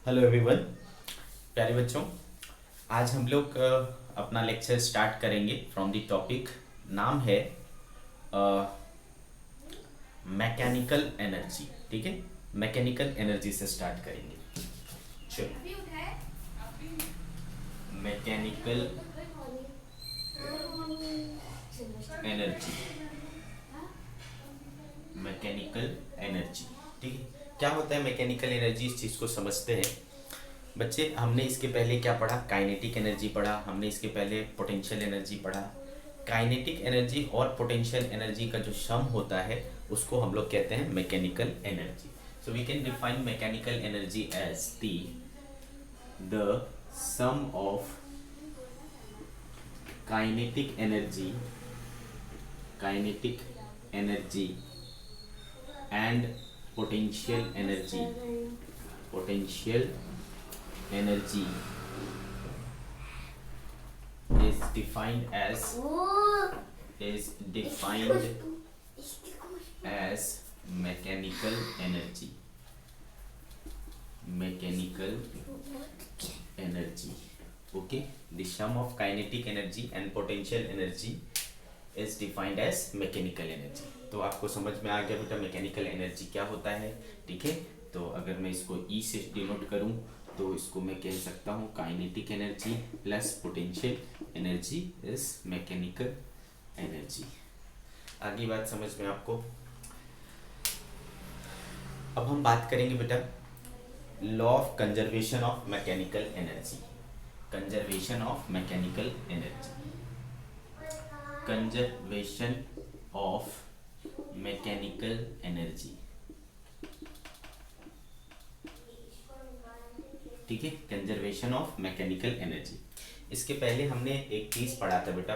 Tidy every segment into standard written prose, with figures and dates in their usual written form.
Hello everyone. प्यारे बच्चों, आज हम लोग अपना लेक्चर स्टार्ट करेंगे फ्रॉम द टॉपिक। नाम है मैकेनिकल एनर्जी। ठीक है, मैकेनिकल एनर्जी से स्टार्ट करेंगे। चलो, मैकेनिकल एनर्जी, मैकेनिकल एनर्जी। ठीक है, क्या होता है मैकेनिकल एनर्जी, इस चीज़ को समझते हैं। बच्चे, हमने इसके पहले क्या पढ़ा? काइनेटिक एनर्जी पढ़ा, हमने इसके पहले पोटेंशियल एनर्जी पढ़ा। काइनेटिक एनर्जी और पोटेंशियल एनर्जी का जो सम होता है उसको हम लोग कहते हैं mechanical energy. So we can define mechanical energy as the sum of kinetic energy and potential energy is defined as mechanical energy. Okay, the sum of kinetic energy and potential energy is defined as mechanical energy. तो आपको समझ में आ गया बेटा mechanical energy क्या होता है। ठीक है, तो अगर मैं इसको ई से डिनोट करूं तो इसको मैं कह सकता हूँ kinetic energy plus potential energy is mechanical energy. आगे बात समझ में आपको। अब हम बात करेंगे बेटा law of conservation of mechanical energy. Conservation of mechanical energy, conservation of mechanical energy. ठीक है, कंजर्वेशन ऑफ मैकेनिकल एनर्जी। इसके पहले हमने एक चीज पढ़ा था बेटा,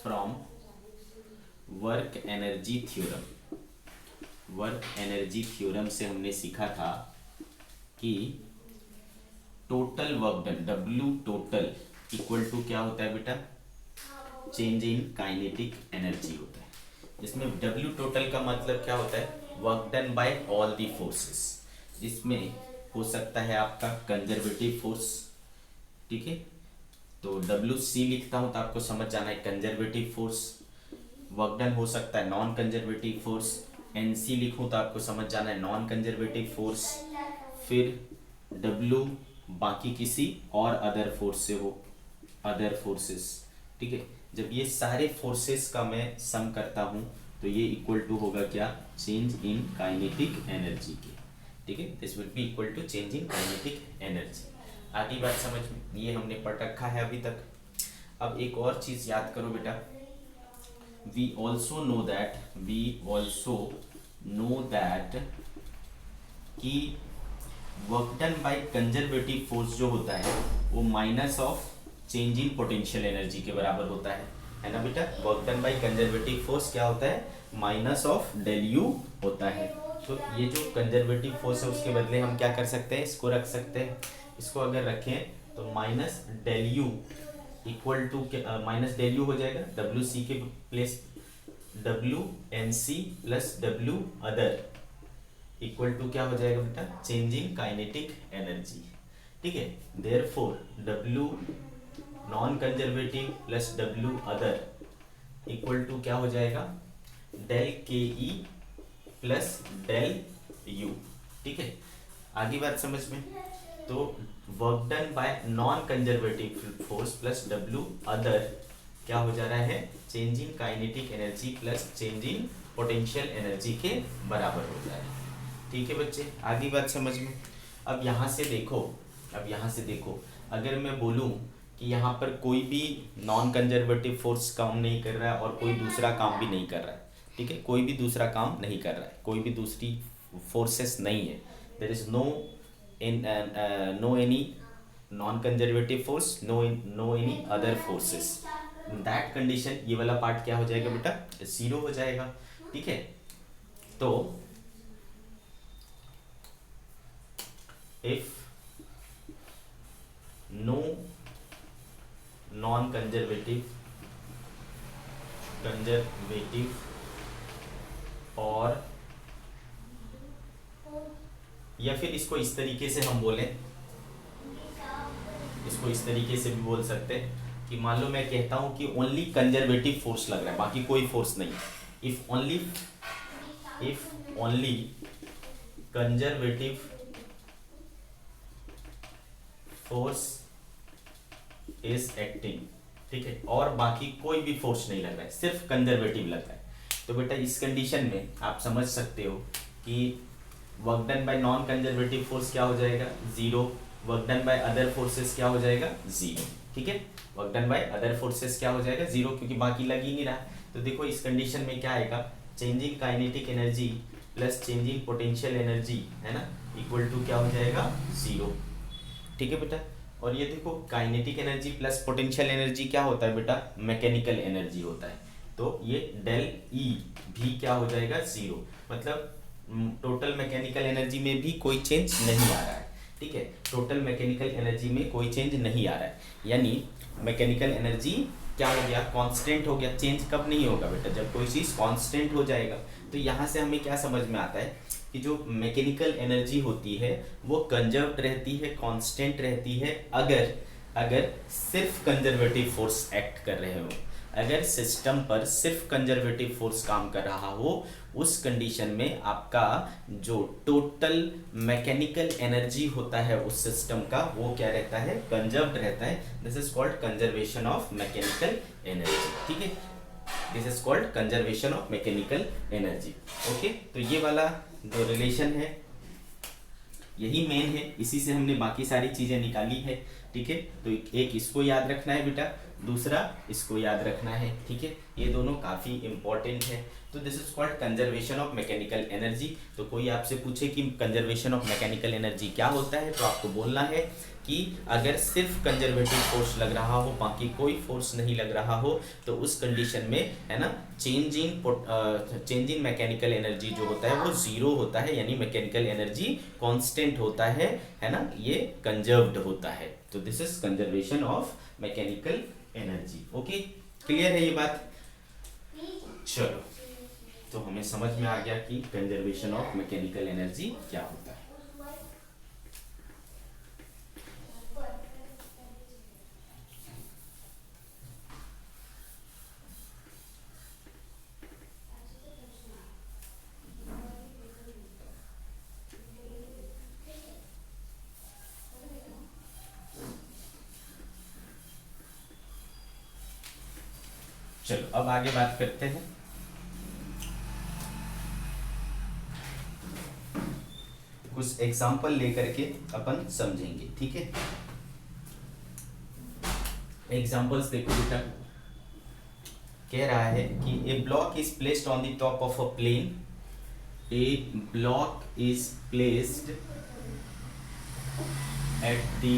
फ्रॉम वर्क एनर्जी थ्योरम से हमने सीखा था कि total work done, W total equal to क्या होता है बेटा? चेंज इन काइनेटिक एनर्जी होता है। इसमें डब्ल्यू टोटल का मतलब क्या होता है? Work done bye all the forces. जिसमें हो सकता है आपका कंजर्वेटिव फोर्स। ठीक है, तो डब्ल्यू सी लिखता हूं तो आपको समझ जाना है कंजर्वेटिव फोर्स। वर्क डन हो सकता है non conservative force. N C लिखूं तो आपको समझ जाना है नॉन कंजर्वेटिव फोर्स। फिर डब्ल्यू बाकी किसी और अदर फोर्स से हो, अदर फोर्सेस। ठीक है, जब ये सारे फोर्सेस का मैं सम करता हूं तो ये इक्वल टू होगा क्या? चेंज इन काइनेटिक एनर्जी के। ठीक है, this will be equal to change in kinetic energy. आगे बात समझ में, ये हमने पढ़ रखा है अभी तक। अब एक और चीज याद करो बेटा, वी ऑल्सो नो दैट कि work done by conservative force जो होता है वो minus of change in potential energy के बराबर होता है ना बेटा? Work done by conservative force क्या होता है? माइनस ऑफ डेल यू होता है। तो ये जो कंजर्वेटिव फोर्स है उसके बदले हम क्या कर सकते हैं? इसको रख सकते हैं। इसको अगर रखें तो minus del U equal to minus del U हो जाएगा डब्ल्यू सी के place W N C plus W other equal to क्या हो जाएगा बेटा? Changing kinetic energy. ठीक है, therefore W non conservative plus W other equal to क्या हो जाएगा? डेल के ई प्लस डेल यू। ठीक है, आगे बात समझ में। तो work done by non conservative force plus W other क्या हो जा रहा है? Change in kinetic energy plus change in potential energy के बराबर हो जा रहा है। ठीक है बच्चे, आगे बात समझ में। अब यहाँ से देखो, अगर मैं बोलूँ कि यहाँ पर कोई भी नॉन कंजर्वेटिव फोर्स काम नहीं कर रहा है और कोई दूसरा काम भी नहीं कर रहा है। ठीक है, कोई भी दूसरा काम नहीं कर रहा है, कोई भी दूसरी फोर्सेस नहीं है। There is no any non conservative force, no any other forces. In that condition ये वाला पार्ट क्या हो जाएगा बेटा? जीरो हो जाएगा। ठीक है, तो if no non conservative conservative, और या फिर इसको इस तरीके से हम बोलें, इसको इस तरीके से भी बोल सकते हैं कि मान लो मैं कहता हूं कि ओनली कंजर्वेटिव फोर्स लग रहा है, बाकी कोई फोर्स नहीं। If only conservative force is acting, ठीक है, और बाकी कोई भी फोर्स नहीं लग रहा है, सिर्फ कंजर्वेटिव लग रहा है, तो बेटा इस कंडीशन में आप समझ सकते हो कि work done by non conservative force क्या हो जाएगा, zero. Work done by other forces क्या हो जाएगा, जीरो। ठीक है, work done by other forces क्या हो जाएगा, जीरो, क्योंकि बाकी लग ही नहीं रहा। तो देखो इस कंडीशन में क्या आएगा, changing kinetic energy plus changing potential energy, है ना, इक्वल टू क्या हो जाएगा, जीरो। ठीक है बेटा, और ये देखो kinetic energy plus potential energy क्या होता है बेटा, मैकेनिकल एनर्जी होता है, तो ये डेल ई भी क्या हो जाएगा, जीरो। मतलब टोटल मैकेनिकल एनर्जी में भी कोई चेंज नहीं आ रहा है। ठीक है, टोटल मैकेनिकल एनर्जी में कोई चेंज नहीं आ रहा है, यानी मैकेनिकल एनर्जी क्या हो गया, कांस्टेंट हो गया। चेंज कब नहीं होगा बेटा, जब कोई चीज़ कांस्टेंट हो जाएगा। तो यहाँ से हमें क्या समझ में आता है कि जो मैकेनिकल एनर्जी होती है वो कंजर्व्ड रहती है, कांस्टेंट रहती है, अगर सिर्फ कंजर्वेटिव फोर्स एक्ट कर रहे हो, अगर सिस्टम पर सिर्फ कंजर्वेटिव फोर्स काम कर रहा हो, उस कंडीशन में आपका जो टोटल मैकेनिकल एनर्जी होता है उस सिस्टम का, वो क्या रहता है, कंजर्व्ड रहता है। This is called conservation of mechanical energy. ठीक है, this is called conservation of mechanical energy. Okay, तो ये वाला जो रिलेशन है यही मेन है, इसी से हमने बाकी सारी चीज़ें निकाली है। ठीक है, तो एक इसको याद रखना है बेटा, दूसरा इसको याद रखना है। ठीक है, ये दोनों काफ़ी इंपॉर्टेंट है। तो this is called conservation of mechanical energy. तो कोई आपसे पूछे कि कंजर्वेशन ऑफ मैकेनिकल एनर्जी क्या होता है, तो आपको बोलना है कि अगर सिर्फ कंजर्वेटिव फोर्स लग रहा हो, बाकी कोई फोर्स नहीं लग रहा हो, तो उस कंडीशन में, है ना, चेंज इन मैकेनिकल एनर्जी जो होता है वो जीरो होता है, यानी मैकेनिकल एनर्जी कांस्टेंट होता है ना, ये कंजर्व्ड होता है। तो this is conservation of mechanical energy. Okay, clear है ये बात? चलो, तो हमें समझ में आ गया कि कंजर्वेशन ऑफ मैकेनिकल एनर्जी क्या होता है। चलो अब आगे बात करते हैं। कुछ एग्जाम्पल लेकर के अपन समझेंगे। ठीक है, एग्जाम्पल्स देखो बेटा, कह रहा है कि a block is placed on the top of a plane, a block is placed at the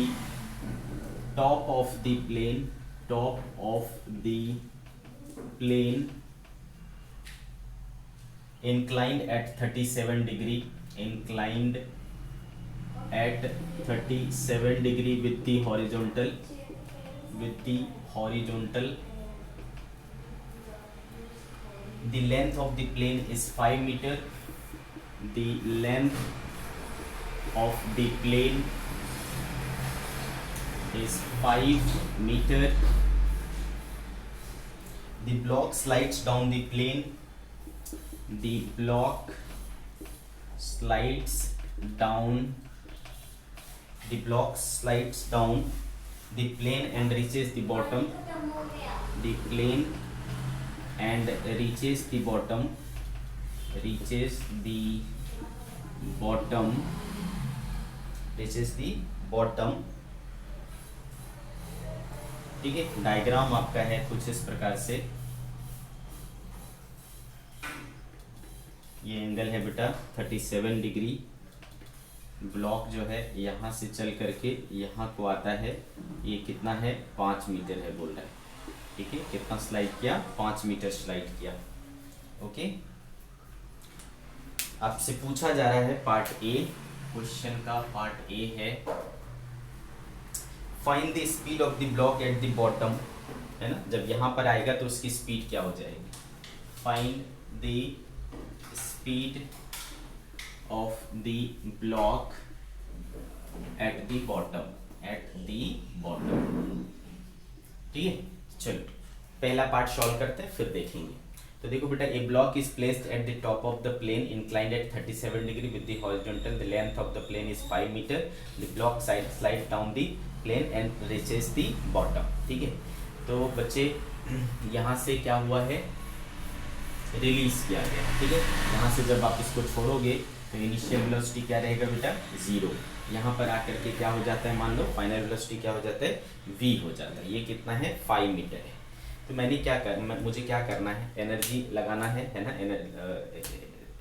top of the plane, top of the plane inclined at 37 degree, inclined at 37 degree with the horizontal, the length of the plane is 5 meter, the length of the plane is 5 meter. The block slides down the plane. The block slides down. The block slides down the plane and reaches the bottom. The plane and reaches the bottom. Reaches the bottom. Reaches the bottom. ठीक है, diagram आपका है कुछ इस प्रकार से। ये angle है बेटा 37 डिग्री। ब्लॉक जो है यहाँ से चल करके यहाँ को आता है, ये कितना है, 5 मीटर है बोल रहा है। ठीक है, कितना स्लाइड किया, 5 मीटर स्लाइड किया। ओके, आपसे पूछा जा रहा है पार्ट ए, क्वेश्चन का पार्ट ए है, find the speed of the block at the bottom, है ना, जब यहाँ पर आएगा तो उसकी स्पीड क्या हो जाएगी, find the speed of the block at the bottom, at the bottom. ठीक है, चलो पहला पार्ट सॉल्व करते हैं फिर देखेंगे। तो देखो बेटा, a block is placed at the top of the plane inclined at 37 degree with the horizontal, the length of the plane is 5 metre, the block slide down the plane and reaches the bottom. ठीक है, तो बच्चे यहाँ से क्या हुआ है, release किया गया। ठीक है, यहाँ से जब आप इसको छोड़ोगे तो इनिशियल वेलोसिटी क्या रहेगा बेटा, 0। यहाँ पर आकर के क्या हो जाता है, मान लो फाइनल वेलोसिटी क्या हो जाता है, v हो जाता है। ये कितना है, 5 मीटर है। तो मुझे क्या करना है, एनर्जी लगाना है ना,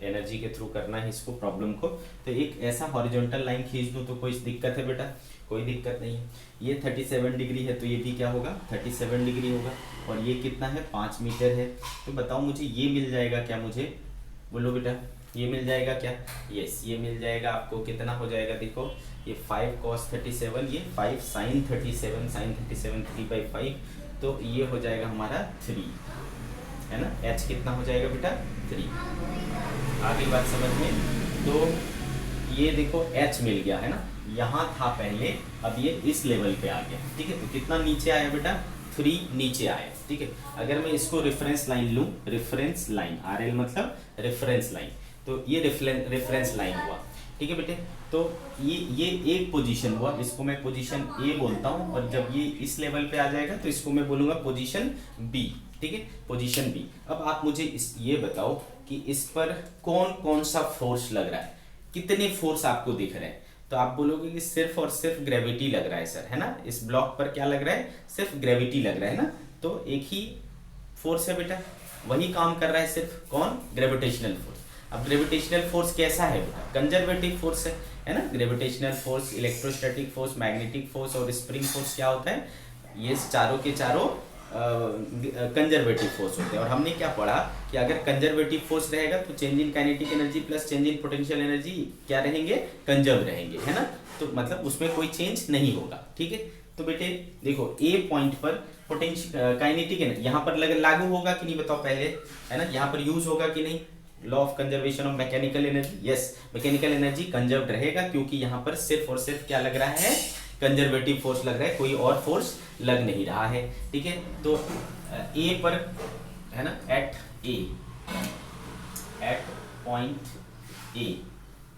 एनर्जी के थ्रू करना है इसको, प्रॉब्लम को। तो एक ऐसा हॉरिजॉन्टल लाइन खींच दूँ तो कोई दिक्कत है बेटा, कोई दिक्कत नहीं है। ये 37 डिग्री है तो ये भी क्या होगा, 37 डिग्री होगा। और ये कितना है, 5 मीटर है। तो बताओ मुझे ये मिल जाएगा क्या, मुझे बोलो बेटा, ये मिल जाएगा क्या? यस, ये मिल जाएगा आपको। कितना हो जाएगा, देखो ये 5 cos 37, ये 5 sin 37, sin 37 3/5, तो ये हो जाएगा हमारा 3, है ना। h कितना हो जाएगा बेटा, 3। आगे बात समझ में। तो ये देखो h मिल गया, है ना, यहाँ था पहले, अब ये इस लेवल पे आ गया। ठीक है, तो कितना नीचे आया बेटा, 3 नीचे आया। ठीक है, अगर मैं इसको रेफरेंस लाइन लूँ, रेफरेंस लाइन, RL मतलब रेफरेंस लाइन, तो ये रेफरेंस लाइन हुआ। ठीक है बेटे, तो ये एक पोजीशन हुआ, इसको मैं पोजीशन A बोलता हूँ, और जब ये इस लेवल पे आ जाएगा तो इसको मैं बोलूँगा पोजीशन B। ठीक है, पोजीशन B। अब आप मुझे ये बताओ कि इस पर कौन कौन सा फोर्स लग रहा है, कितने फोर्स आपको दिख रहे हैं। तो आप बोलोगे कि सिर्फ और सिर्फ ग्रेविटी लग रहा है सर, है ना। इस ब्लॉक पर क्या लग रहा है, सिर्फ ग्रेविटी लग रहा है ना। तो एक ही फोर्स है बेटा, वही काम कर रहा है सिर्फ, कौन, ग्रेविटेशनल फोर्स। अब ग्रेविटेशनल फोर्स कैसा है बेटा, कंजर्वेटिव फोर्स है ना। Gravitational force, electrostatic force, magnetic force और स्प्रिंग फोर्स क्या होता है, ये चारों के चारों कंजर्वेटिव फोर्स होते हैं। और हमने क्या पढ़ा कि अगर कंजर्वेटिव फोर्स रहेगा तो change in kinetic energy plus change in potential energy क्या रहेंगे, कंजर्व रहेंगे, है ना। तो मतलब उसमें कोई चेंज नहीं होगा। ठीक है, तो बेटे देखो ए पॉइंट पर पोटेंशियल काइनेटिक एनर्जी यहाँ पर लागू होगा कि नहीं बताओ पहले, है ना। यहाँ पर यूज होगा कि नहीं, law of conservation of mechanical energy. Yes, mechanical energy conserved रहेगा, क्योंकि यहाँ पर सिर्फ और सिर्फ क्या लग रहा है, कंजर्वेटिव फोर्स लग रहा है, कोई और फोर्स लग नहीं रहा है। ठीक है, तो ए पर, है ना, एट पॉइंट ए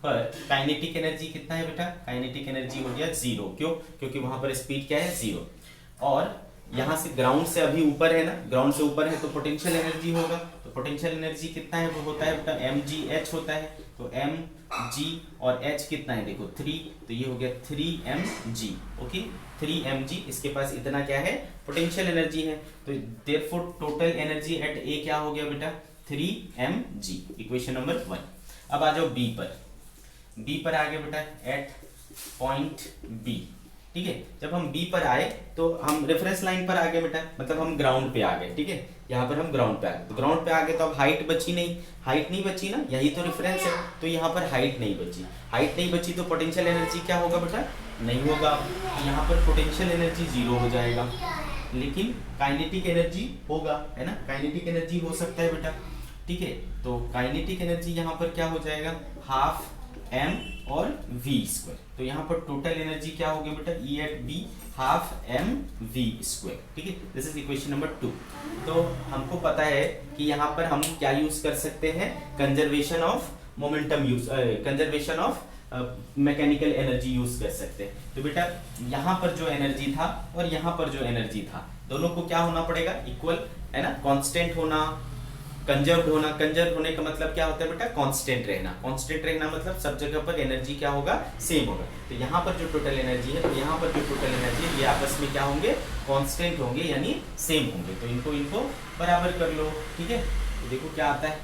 पर काइनेटिक एनर्जी कितना है बेटा, काइनेटिक एनर्जी हो गया 0। क्यों, क्योंकि वहां पर स्पीड क्या है, 0। और यहाँ से ग्राउंड से अभी ऊपर है ना, ग्राउंड से ऊपर है तो पोटेंशियल एनर्जी होगा। तो पोटेंशियल एनर्जी कितना है, वो होता है बेटा mgh होता है। तो mg और h कितना है, देखो 3, तो ये हो गया 3mg। ओके, 3mg, इसके पास इतना क्या है, पोटेंशियल एनर्जी है। तो देयरफॉर टोटल एनर्जी एट ए क्या हो गया बेटा, 3mg। Equation number 1। अब आ जाओ बी पर। बी पर आ गया बेटा एट पॉइंट बी। ठीक है, जब हम बी पर आए तो हम रेफरेंस लाइन पर आ गए बेटा, मतलब हम ग्राउंड पे आ गए। ठीक है, यहाँ पर हम ग्राउंड पे आ गए। तो ग्राउंड पे आ गए तो अब हाइट बची नहीं, हाइट नहीं बची ना, यही तो रेफरेंस है। तो यहाँ पर हाइट नहीं बची, हाइट नहीं बची तो पोटेंशियल एनर्जी क्या होगा बेटा, नहीं होगा। यहाँ पर पोटेंशियल एनर्जी 0 हो जाएगा, लेकिन काइनेटिक एनर्जी होगा, है ना, काइनेटिक एनर्जी हो सकता है बेटा। ठीक है, तो काइनेटिक एनर्जी यहाँ पर क्या हो जाएगा, हाफ m और v स्क्वायर। तो यहाँ पर टोटल एनर्जी क्या होगी बेटा, E at B half m v square. ठीक है, दिस इज इक्वेशन नंबर 2। तो हमको पता है कि यहाँ पर हम क्या यूज कर सकते हैं, conservation of momentum use, conservation of mechanical energy use कर सकते हैं। तो बेटा यहाँ पर जो एनर्जी था और यहाँ पर जो एनर्जी था, दोनों को क्या होना पड़ेगा, इक्वल, है ना, कांस्टेंट होना, कंजर्व्ड होना। कंजर्व होने का मतलब क्या होता है बेटा, कांस्टेंट रहना। कांस्टेंट रहना मतलब सब जगह पर एनर्जी क्या होगा, सेम होगा। तो यहाँ पर जो टोटल एनर्जी है, तो यहाँ पर जो टोटल एनर्जी है, ये आपस में क्या होंगे, कांस्टेंट होंगे, यानी सेम होंगे। तो इनको बराबर कर लो। ठीक है, तो देखो क्या आता है,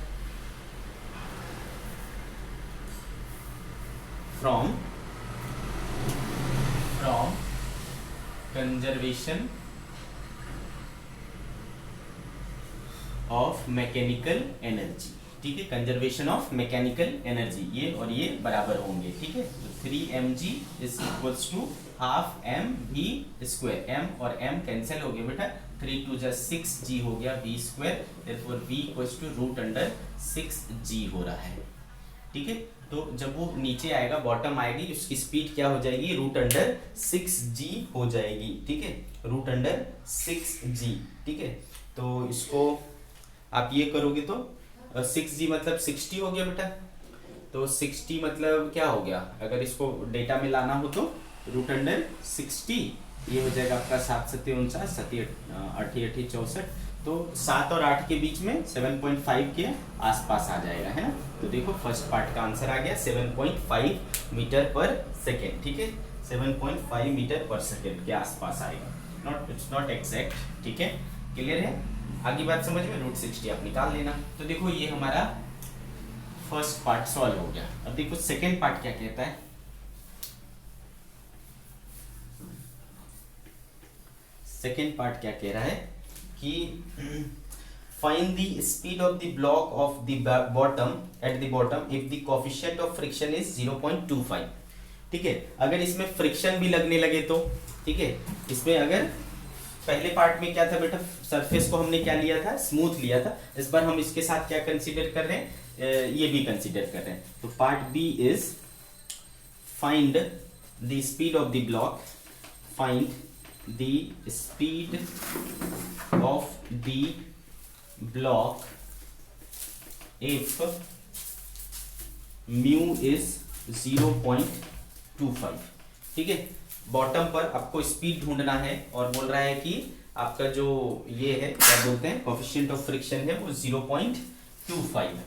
from conservation of mechanical energy. ठीक है, कंजर्वेशन ऑफ मैकेनिकल एनर्जी, ये और ये बराबर होंगे। ठीक है, तो 3mg is equals to half mv square. m और m कैंसिल हो गया बेटा, 3 2 जा 6g हो गया v square, therefore v equals to root under 6g हो रहा है। ठीक है, तो जब वो नीचे आएगा, बॉटम आएगी, उसकी स्पीड क्या हो जाएगी, √6g हो जाएगी। ठीक है, √6g। ठीक है, तो इसको आप ये करोगे तो 6g मतलब 60 हो गया बेटा। तो 60 मतलब क्या हो गया, अगर इसको डेटा में लाना हो तो √60, ये हो जाएगा आपका 7×7=49, 7×8=64, तो 7 और 8 के बीच में 7.5 के आसपास आ जाएगा, है ना। तो देखो फर्स्ट पार्ट का आंसर आ गया 7.5 मीटर पर सेकेंड। ठीक है, 7.5 मीटर पर सेकेंड के आसपास आएगा, इट्स नॉट एग्जैक्ट। ठीक है, क्लियर है, आगे बात समझ में, √60 आप निकाल लेना। तो देखो ये हमारा फर्स्ट पार्ट सॉल्व हो गया। अब देखो सेकेंड पार्ट क्या कहता है। सेकेंड पार्ट क्या कह रहा है कि find the speed of the block of the bottom at the bottom if the coefficient of friction is 0.25। ठीक है, अगर इसमें फ्रिक्शन भी लगने लगे तो, ठीक है, इसमें अगर पहले पार्ट में क्या था बेटा, सरफेस को हमने क्या लिया था, स्मूथ लिया था। इस बार हम इसके साथ क्या कंसीडर कर रहे हैं, ये भी कंसीडर कर रहे हैं। तो part B is find the speed of the block, find the speed of the block if mu is 0.25। ठीक है, बॉटम पर आपको स्पीड ढूंढना है और बोल रहा है कि आपका जो ये है, क्या बोलते हैं, कोएफिशिएंट ऑफ फ्रिक्शन है, वो 0.25 है।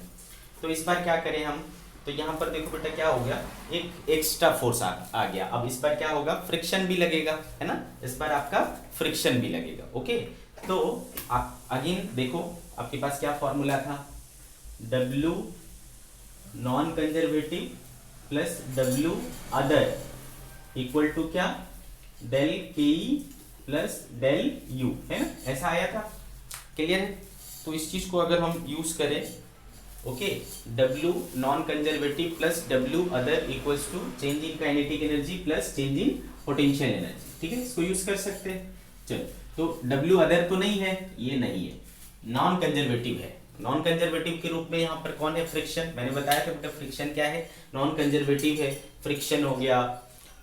तो इस बार क्या करें हम, तो यहाँ पर देखो बेटा क्या हो गया, एक एक्स्ट्रा फोर्स आ गया। अब इस बार क्या होगा, फ्रिक्शन भी लगेगा, है ना, इस बार आपका फ्रिक्शन भी लगेगा। ओके, तो आप अगेन देखो आपके पास क्या फॉर्मूला था, W non conservative plus W other equal to क्या, del KE plus del U, है ना, ऐसा आया था। क्लियर है, तो इस चीज को अगर हम यूज करें, okay, W non conservative plus W other equals to change in kinetic energy plus change in potential energy. ठीक है, इसको यूज कर सकते हैं। चलो, तो W अदर तो नहीं है, ये नहीं है, नॉन कंजर्वेटिव है। नॉन कंजर्वेटिव के रूप में यहाँ पर कौन है, फ्रिक्शन। मैंने बताया था बेटा फ्रिक्शन क्या है, नॉन कंजर्वेटिव है, फ्रिक्शन हो गया,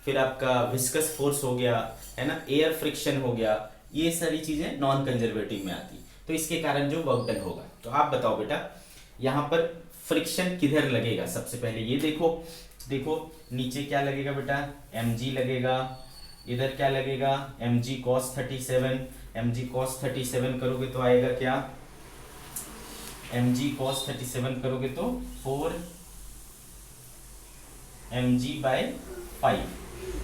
फिर आपका विस्कस फोर्स हो गया, है ना, एयर फ्रिक्शन हो गया, ये सारी चीजें नॉन कंजर्वेटिव में आती। तो इसके कारण जो वर्क डन होगा, तो आप बताओ बेटा यहाँ पर फ्रिक्शन किधर लगेगा। सबसे पहले ये देखो, देखो नीचे क्या लगेगा बेटा, mg लगेगा, इधर क्या लगेगा, mg cos 37, mg cos 37 करोगे तो आएगा क्या, mg cos 37 करोगे तो 4 mg/5,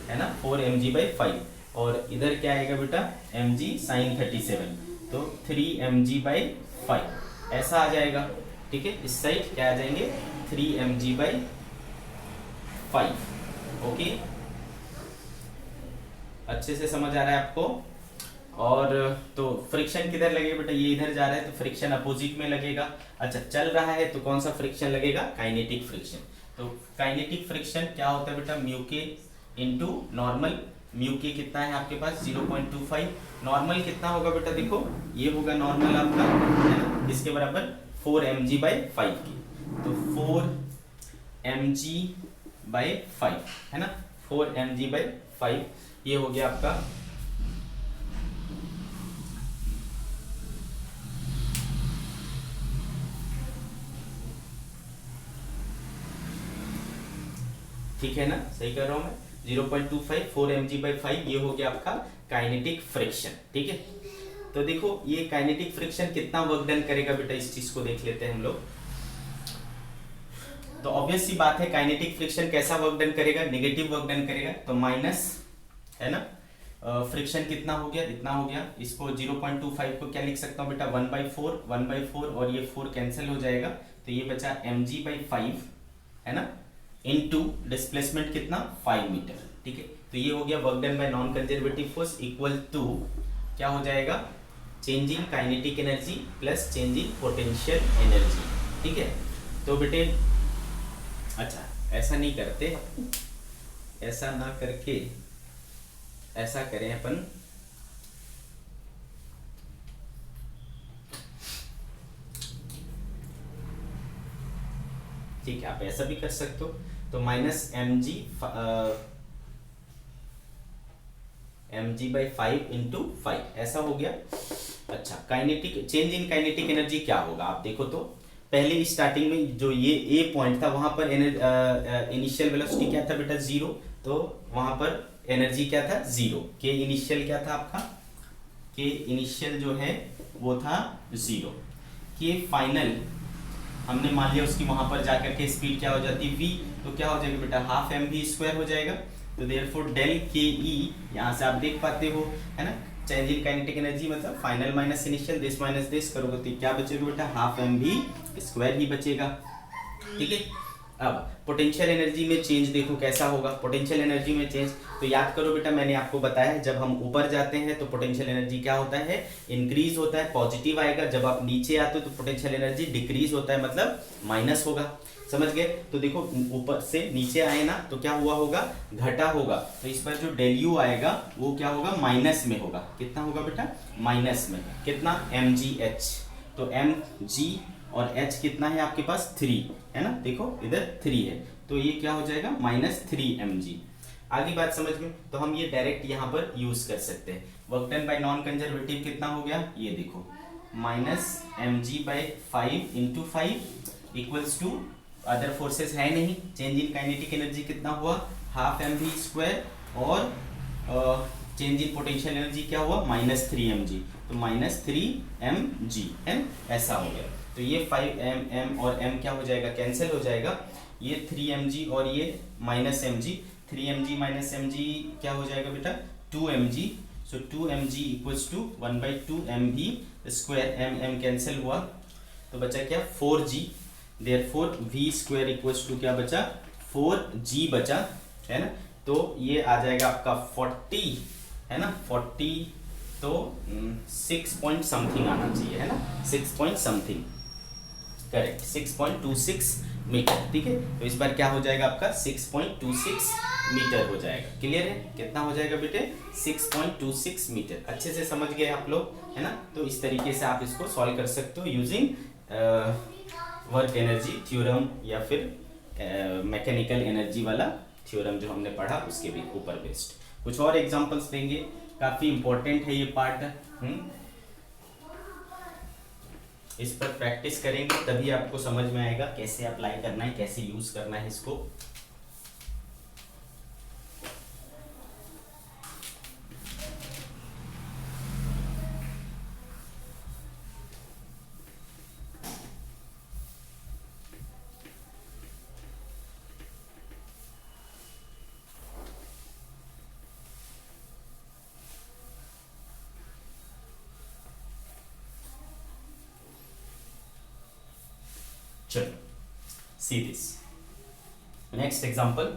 है ना, 4 mg/5, और इधर क्या आएगा बेटा, mg sin 37, तो 3 mg/5, ऐसा आ जाएगा। ठीक है, इस साइड क्या आ जाएंगे, 3 mg/5। ओके, अच्छे से समझ आ रहा है आपको। और तो फ्रिक्शन किधर लगेगा बेटा, ये इधर जा रहा है तो फ्रिक्शन अपोजिट में लगेगा। अच्छा, चल रहा है तो कौन सा फ्रिक्शन लगेगा, काइनेटिक फ्रिक्शन। तो काइनेटिक फ्रिक्शन क्या होता है बेटा, म्यू के इंटू नॉर्मल। म्यू के कितना है आपके पास, 0.25। नॉर्मल कितना होगा बेटा, देखो ये होगा नॉर्मल आपका, है ना, इसके बराबर 4 mg/5 की, तो 4 mg/5, है ना, 4 mg/5, ये हो गया आपका। ठीक है ना, सही कर रहा हूं मैं, 0.25 4 mg/5, ये हो गया आपका काइनेटिक फ्रिक्शन। ठीक है, तो देखो ये काइनेटिक फ्रिक्शन कितना वर्क डन करेगा बेटा, इस चीज को देख लेते हैं हम लोग। तो ऑब्वियस सी बात है, काइनेटिक फ्रिक्शन कैसा वर्क डन करेगा, नेगेटिव वर्क डन करेगा, तो माइनस, है ना, फ्रिक्शन कितना हो गया, इतना हो गया। इसको 0.25 को क्या लिख सकता हूँ बेटा, 1/4 और ये 4 कैंसिल हो जाएगा, तो ये बचा mg/5, है ना, इनटू डिस्प्लेसमेंट कितना, 5 मीटर। ठीक है, तो ये हो गया work done by non conservative force equal to क्या हो जाएगा, change in kinetic energy plus change in potential energy. ठीक है, तो बेटे अच्छा ऐसा नहीं करते, ऐसा ना करके ऐसा करें अपन, ठीक है, आप ऐसा भी कर सकते हो। तो माइनस mg/5 ऐसा हो गया। अच्छा, kinetic change in kinetic energy क्या होगा आप देखो तो। पहले स्टार्टिंग में जो ये ए पॉइंट था वहां पर इनिशियल वेलोसिटी क्या था बेटा, 0। तो वहां पर एनर्जी क्या था, 0। के इनिशियल क्या था आपका, के इनिशियल जो है वो था 0। के फाइनल हमने मान लिया उसकी वहां पर जाकर के स्पीड क्या हो जाती है, v। तो क्या हो जाएगा बेटा, हाफ mv² हो जाएगा। तो देयरफॉर डेल के ई, यहाँ से आप देख पाते हो है ना, चेंज इन काइनेटिक एनर्जी मतलब final minus initial, this minus this करोगे तो क्या बचेगा बेटा, हाफ mv² ही बचेगा। ठीक है। अब पोटेंशियल एनर्जी में चेंज देखो कैसा होगा। पोटेंशियल एनर्जी में चेंज तो याद करो बेटा, मैंने आपको बताया है जब हम ऊपर जाते हैं तो पोटेंशियल एनर्जी क्या होता है, इंक्रीज होता है, पॉजिटिव आएगा। जब आप नीचे आते हो तो पोटेंशियल एनर्जी डिक्रीज होता है, मतलब माइनस होगा। समझ गए। तो देखो ऊपर से नीचे आए ना तो क्या हुआ होगा, घटा होगा। तो इस पर जो डेल यू आएगा वो क्या होगा, माइनस में होगा। कितना होगा बेटा, माइनस में। कितना, mgh। तो mg और h कितना है आपके पास, 3 है ना। देखो इधर 3 है तो ये क्या हो जाएगा, -3 mg। आगे बात समझ में। तो हम ये डायरेक्ट यहाँ पर यूज कर सकते हैं। Work done by non conservative कितना हो गया, ये देखो -mg/5 × 5 equals to, other forces है नहीं, चेंज इन काइनेटिक एनर्जी कितना हुआ, हाफ mv²। और चेंज इन पोटेंशियल एनर्जी क्या हुआ, -3 mg। तो -3 mg है, ऐसा हो गया। तो ये 5 और m क्या हो जाएगा, कैंसिल हो जाएगा। ये 3 mg और ये -mg, 3 mg -mg क्या हो जाएगा बेटा, 2 mg। So 2 mg equals to 1/2 mv²। m cancel हुआ तो बचा क्या, 4g। Therefore v² equals to क्या बचा, 4g बचा, है ना। तो ये आ जाएगा आपका 40 है ना, 40। तो 6 पॉइंट समथिंग आना चाहिए, है ना, 6 पॉइंट समथिंग, करेक्ट, 6.26 मीटर। ठीक है। तो इस बार क्या हो जाएगा आपका, 6.26 मीटर हो जाएगा। क्लियर है, कितना हो जाएगा बेटे, 6.26 मीटर। अच्छे से समझ गए आप लोग, है ना। तो इस तरीके से आप इसको सॉल्व कर सकते हो यूजिंग वर्क एनर्जी थ्योरम, या फिर मैकेनिकल एनर्जी वाला थ्योरम जो हमने पढ़ा उसके भी ऊपर बेस्ड। कुछ और एग्जांपल्स देंगे, काफी इंपॉर्टेंट है ये पार्ट। इस पर प्रैक्टिस करेंगे तभी आपको समझ में आएगा कैसे अप्लाई करना है, कैसे यूज करना है इसको। चलो, see this next example।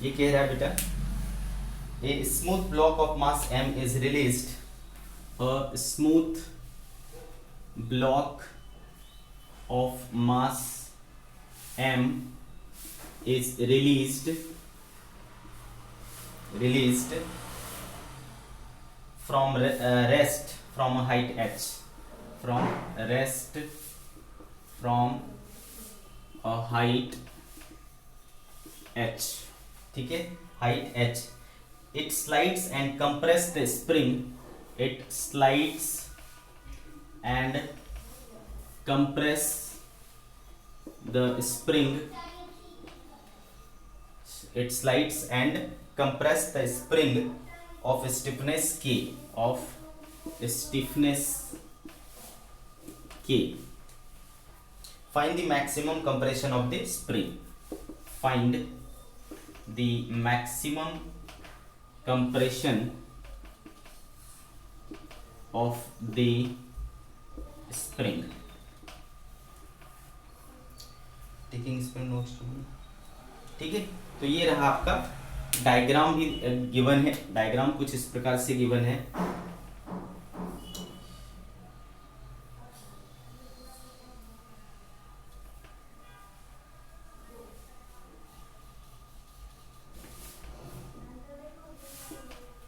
ये कह रहा है बेटा, a smooth block of mass m is released, a smooth block of mass m is released from rest from a height h, from rest from a height h। ठीक है, height h। it slides and compress the spring, it slides and compress the spring, it slides and compress the spring of stiffness k, of stiffness k। find the maximum compression of the spring, find the maximum compression of the spring। Taking spring notes. ठीक है। तो ये रहा आपका diagram भी given है, diagram कुछ इस प्रकार से गिवन है।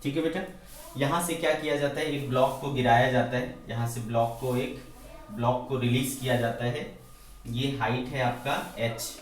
ठीक है बेटा, यहाँ से क्या किया जाता है, एक ब्लॉक को गिराया जाता है, यहाँ से ब्लॉक को एक ब्लॉक को रिलीज किया जाता है, ये हाइट है आपका एच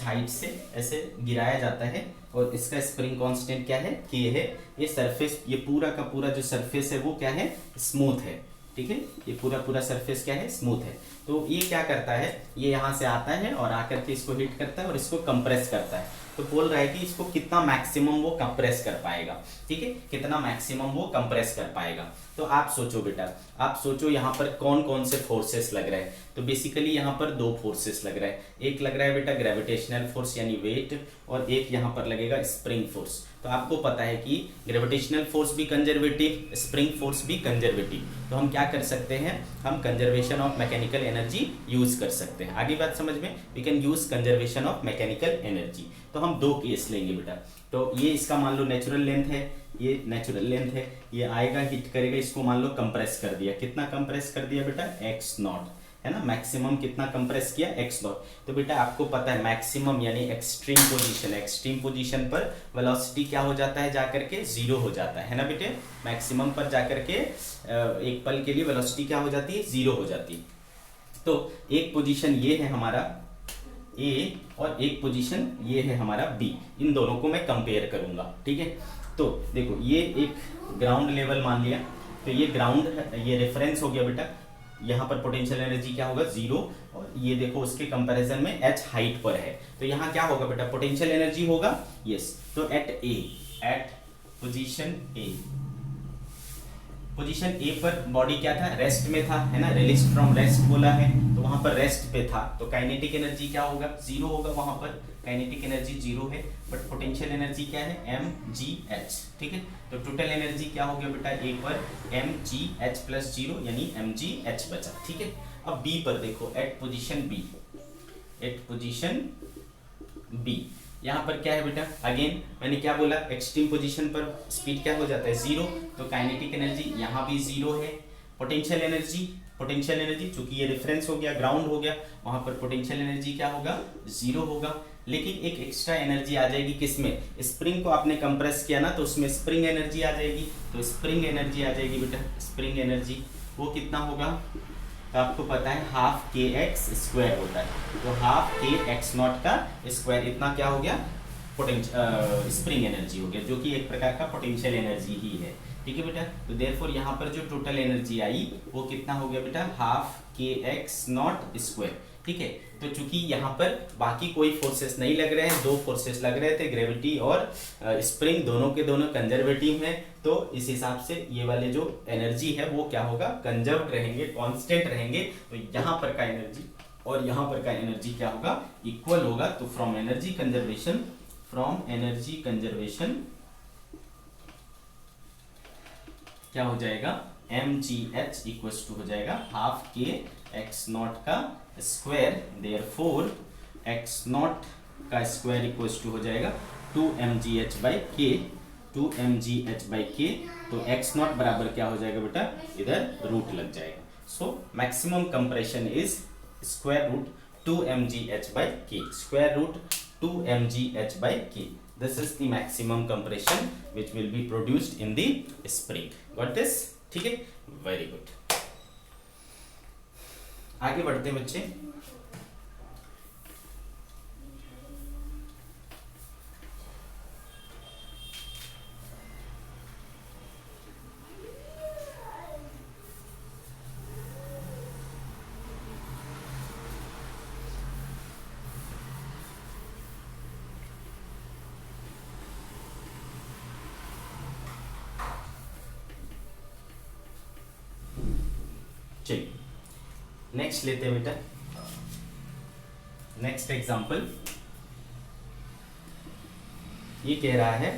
हाइट से ऐसे गिराया जाता है, और इसका स्प्रिंग कांस्टेंट क्या है, के है। ये सरफेस, ये पूरा का पूरा जो सरफेस है वो क्या है, स्मूथ है, ठीक है। ये पूरा सरफेस क्या है, स्मूथ है। तो ये क्या करता है, ये यहाँ से आता है और आकर के इसको हिट करता है और इसको कंप्रेस करता है। तो बोल रहा है कि इसको कितना मैक्सिमम वो कंप्रेस कर पाएगा, ठीक है, कितना मैक्सिमम वो कंप्रेस कर पाएगा। तो आप सोचो बेटा, आप सोचो यहाँ पर कौन कौन से फोर्सेस लग रहे हैं। तो बेसिकली यहाँ पर दो फोर्सेस लग रहा है, एक लग रहा है बेटा ग्रेविटेशनल फोर्स यानी वेट, और एक यहाँ पर लगेगा स्प्रिंग फोर्स। तो आपको पता है कि ग्रेविटेशनल फोर्स भी कंजर्वेटिव, स्प्रिंग फोर्स भी कंजर्वेटिव। तो हम क्या कर सकते हैं, हम conservation of mechanical energy use कर सकते हैं। आगे बात समझ में, we can use conservation of mechanical energy. तो हम दो केस लेंगे बेटा। तो ये इसका मान लो नेचुरल लेंथ है, ये नेचुरल लेंथ है, ये आएगा हिट करेगा, इसको मान लो कंप्रेस कर दिया। कितना कंप्रेस कर दिया बेटा, एक्स नॉट, है ना। मैक्सिमम कितना कंप्रेस किया, एक्स नॉट। तो बेटा आपको पता है मैक्सिमम यानी एक्सट्रीम पोजीशन पर वेलोसिटी क्या हो जाता है, जाकर के जीरो हो जाता है ना बेटे। मैक्सिमम पर जाकर के एक पल के लिए वेलोसिटी क्या हो जाती है, जीरो हो जाती है। तो एक पोजीशन ये है हमारा ए और एक पोजीशन ये है हमारा बी, इन दोनों को मैं कंपेयर करूंगा, ठीक है। तो देखो ये एक ग्राउंड लेवल मान लिया, तो ये ग्राउंड, ये रेफरेंस हो गया बेटा। यहाँ पर पोटेंशियल एनर्जी क्या होगा, जीरो, और ये देखो उसके कंपैरिजन में एच हाइट पर है, तो यहाँ क्या होगा बेटा, पोटेंशियल एनर्जी होगा, यस। तो एट पोजीशन ए पर बॉडी क्या था, रेस्ट में था, है ना, रिलीज फ्रॉम रेस्ट बोला है, तो वहां पर रेस्ट पे था। तो काइनेटिक एनर्जी क्या होगा, जीरो होगा, वहां पर काइनेटिक एनर्जी जीरो है, बट पोटेंशियल एनर्जी क्या है, mgh, ठीक है। तो टोटल एनर्जी क्या हो गया बेटा, ए पर mgh प्लस जीरो यानी mgh बचा, ठीक है। अब बी पर देखो, एट पोजीशन बी, यहाँ पर क्या है बेटा, अगेन मैंने क्या बोला, एक्सट्रीम पोजीशन पर स्पीड क्या हो जाता है, जीरो। तो काइनेटिक एनर्जी यहाँ भी जीरो है। पोटेंशियल एनर्जी चूंकि ये रेफरेंस हो गया, ग्राउंड हो गया, वहां पर पोटेंशियल एनर्जी क्या होगा, जीरो होगा। लेकिन एक एक्स्ट्रा एनर्जी आ जाएगी, किसमें, स्प्रिंग को आपने कंप्रेस किया ना, तो उसमें स्प्रिंग एनर्जी आ जाएगी। तो स्प्रिंग एनर्जी आ जाएगी बेटा, स्प्रिंग एनर्जी वो कितना होगा, तो आपको पता है हाफ के एक्स स्क्वायर होता है। तो हाफ के एक्स नॉट का स्क्वायर, इतना क्या हो गया, स्प्रिंग एनर्जी हो गया, जो कि एक प्रकार का पोटेंशियल एनर्जी ही है, ठीक है बेटा। तो देयरफॉर यहाँ पर जो टोटल एनर्जी आई वो कितना हो गया बेटा, half K x nought square, ठीक है। तो चूंकि यहाँ पर बाकी कोई फोर्सेस नहीं लग रहे हैं, दो फोर्सेस लग रहे थे, ग्रेविटी और स्प्रिंग, दोनों के दोनों कंजर्वेटिव हैं, तो इस हिसाब से ये वाले जो एनर्जी है वो क्या होगा, कंजर्व रहेंगे, कांस्टेंट रहेंगे। तो यहाँ पर का एनर्जी और यहाँ पर का एनर्जी क्या होगा, इक्वल होगा। तो फ्रॉम एनर्जी कंजर्वेशन क्या हो जाएगा, mgh इक्वल्स टू हो जाएगा हाफ के एक्स नॉट का स्क्वायर, देयरफॉर एक्स नॉट का स्क्वायर इक्वल्स टू हो जाएगा 2mgh बाई के, 2mgh बाई के। तो एक्स नॉट बराबर क्या हो जाएगा बेटा, इधर रूट लग जाएगा। So maximum compression is square root 2mgh by K, square root 2mgh by K. This is the maximum compression which will be produced in the spring. Got this? ठीक है, वेरी गुड। आगे बढ़ते हैं बच्चे। चलिए next लेते हैं बेटा, नेक्स्ट एग्जांपल। ये कह रहा है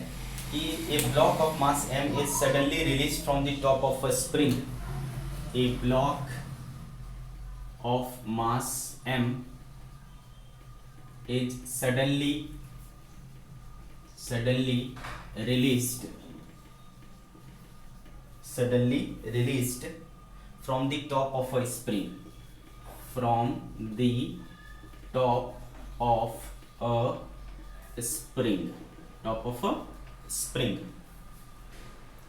कि a block of mass m is suddenly release from the top of a spring. A block of mass m is suddenly released from the top of a spring, from the top of a spring,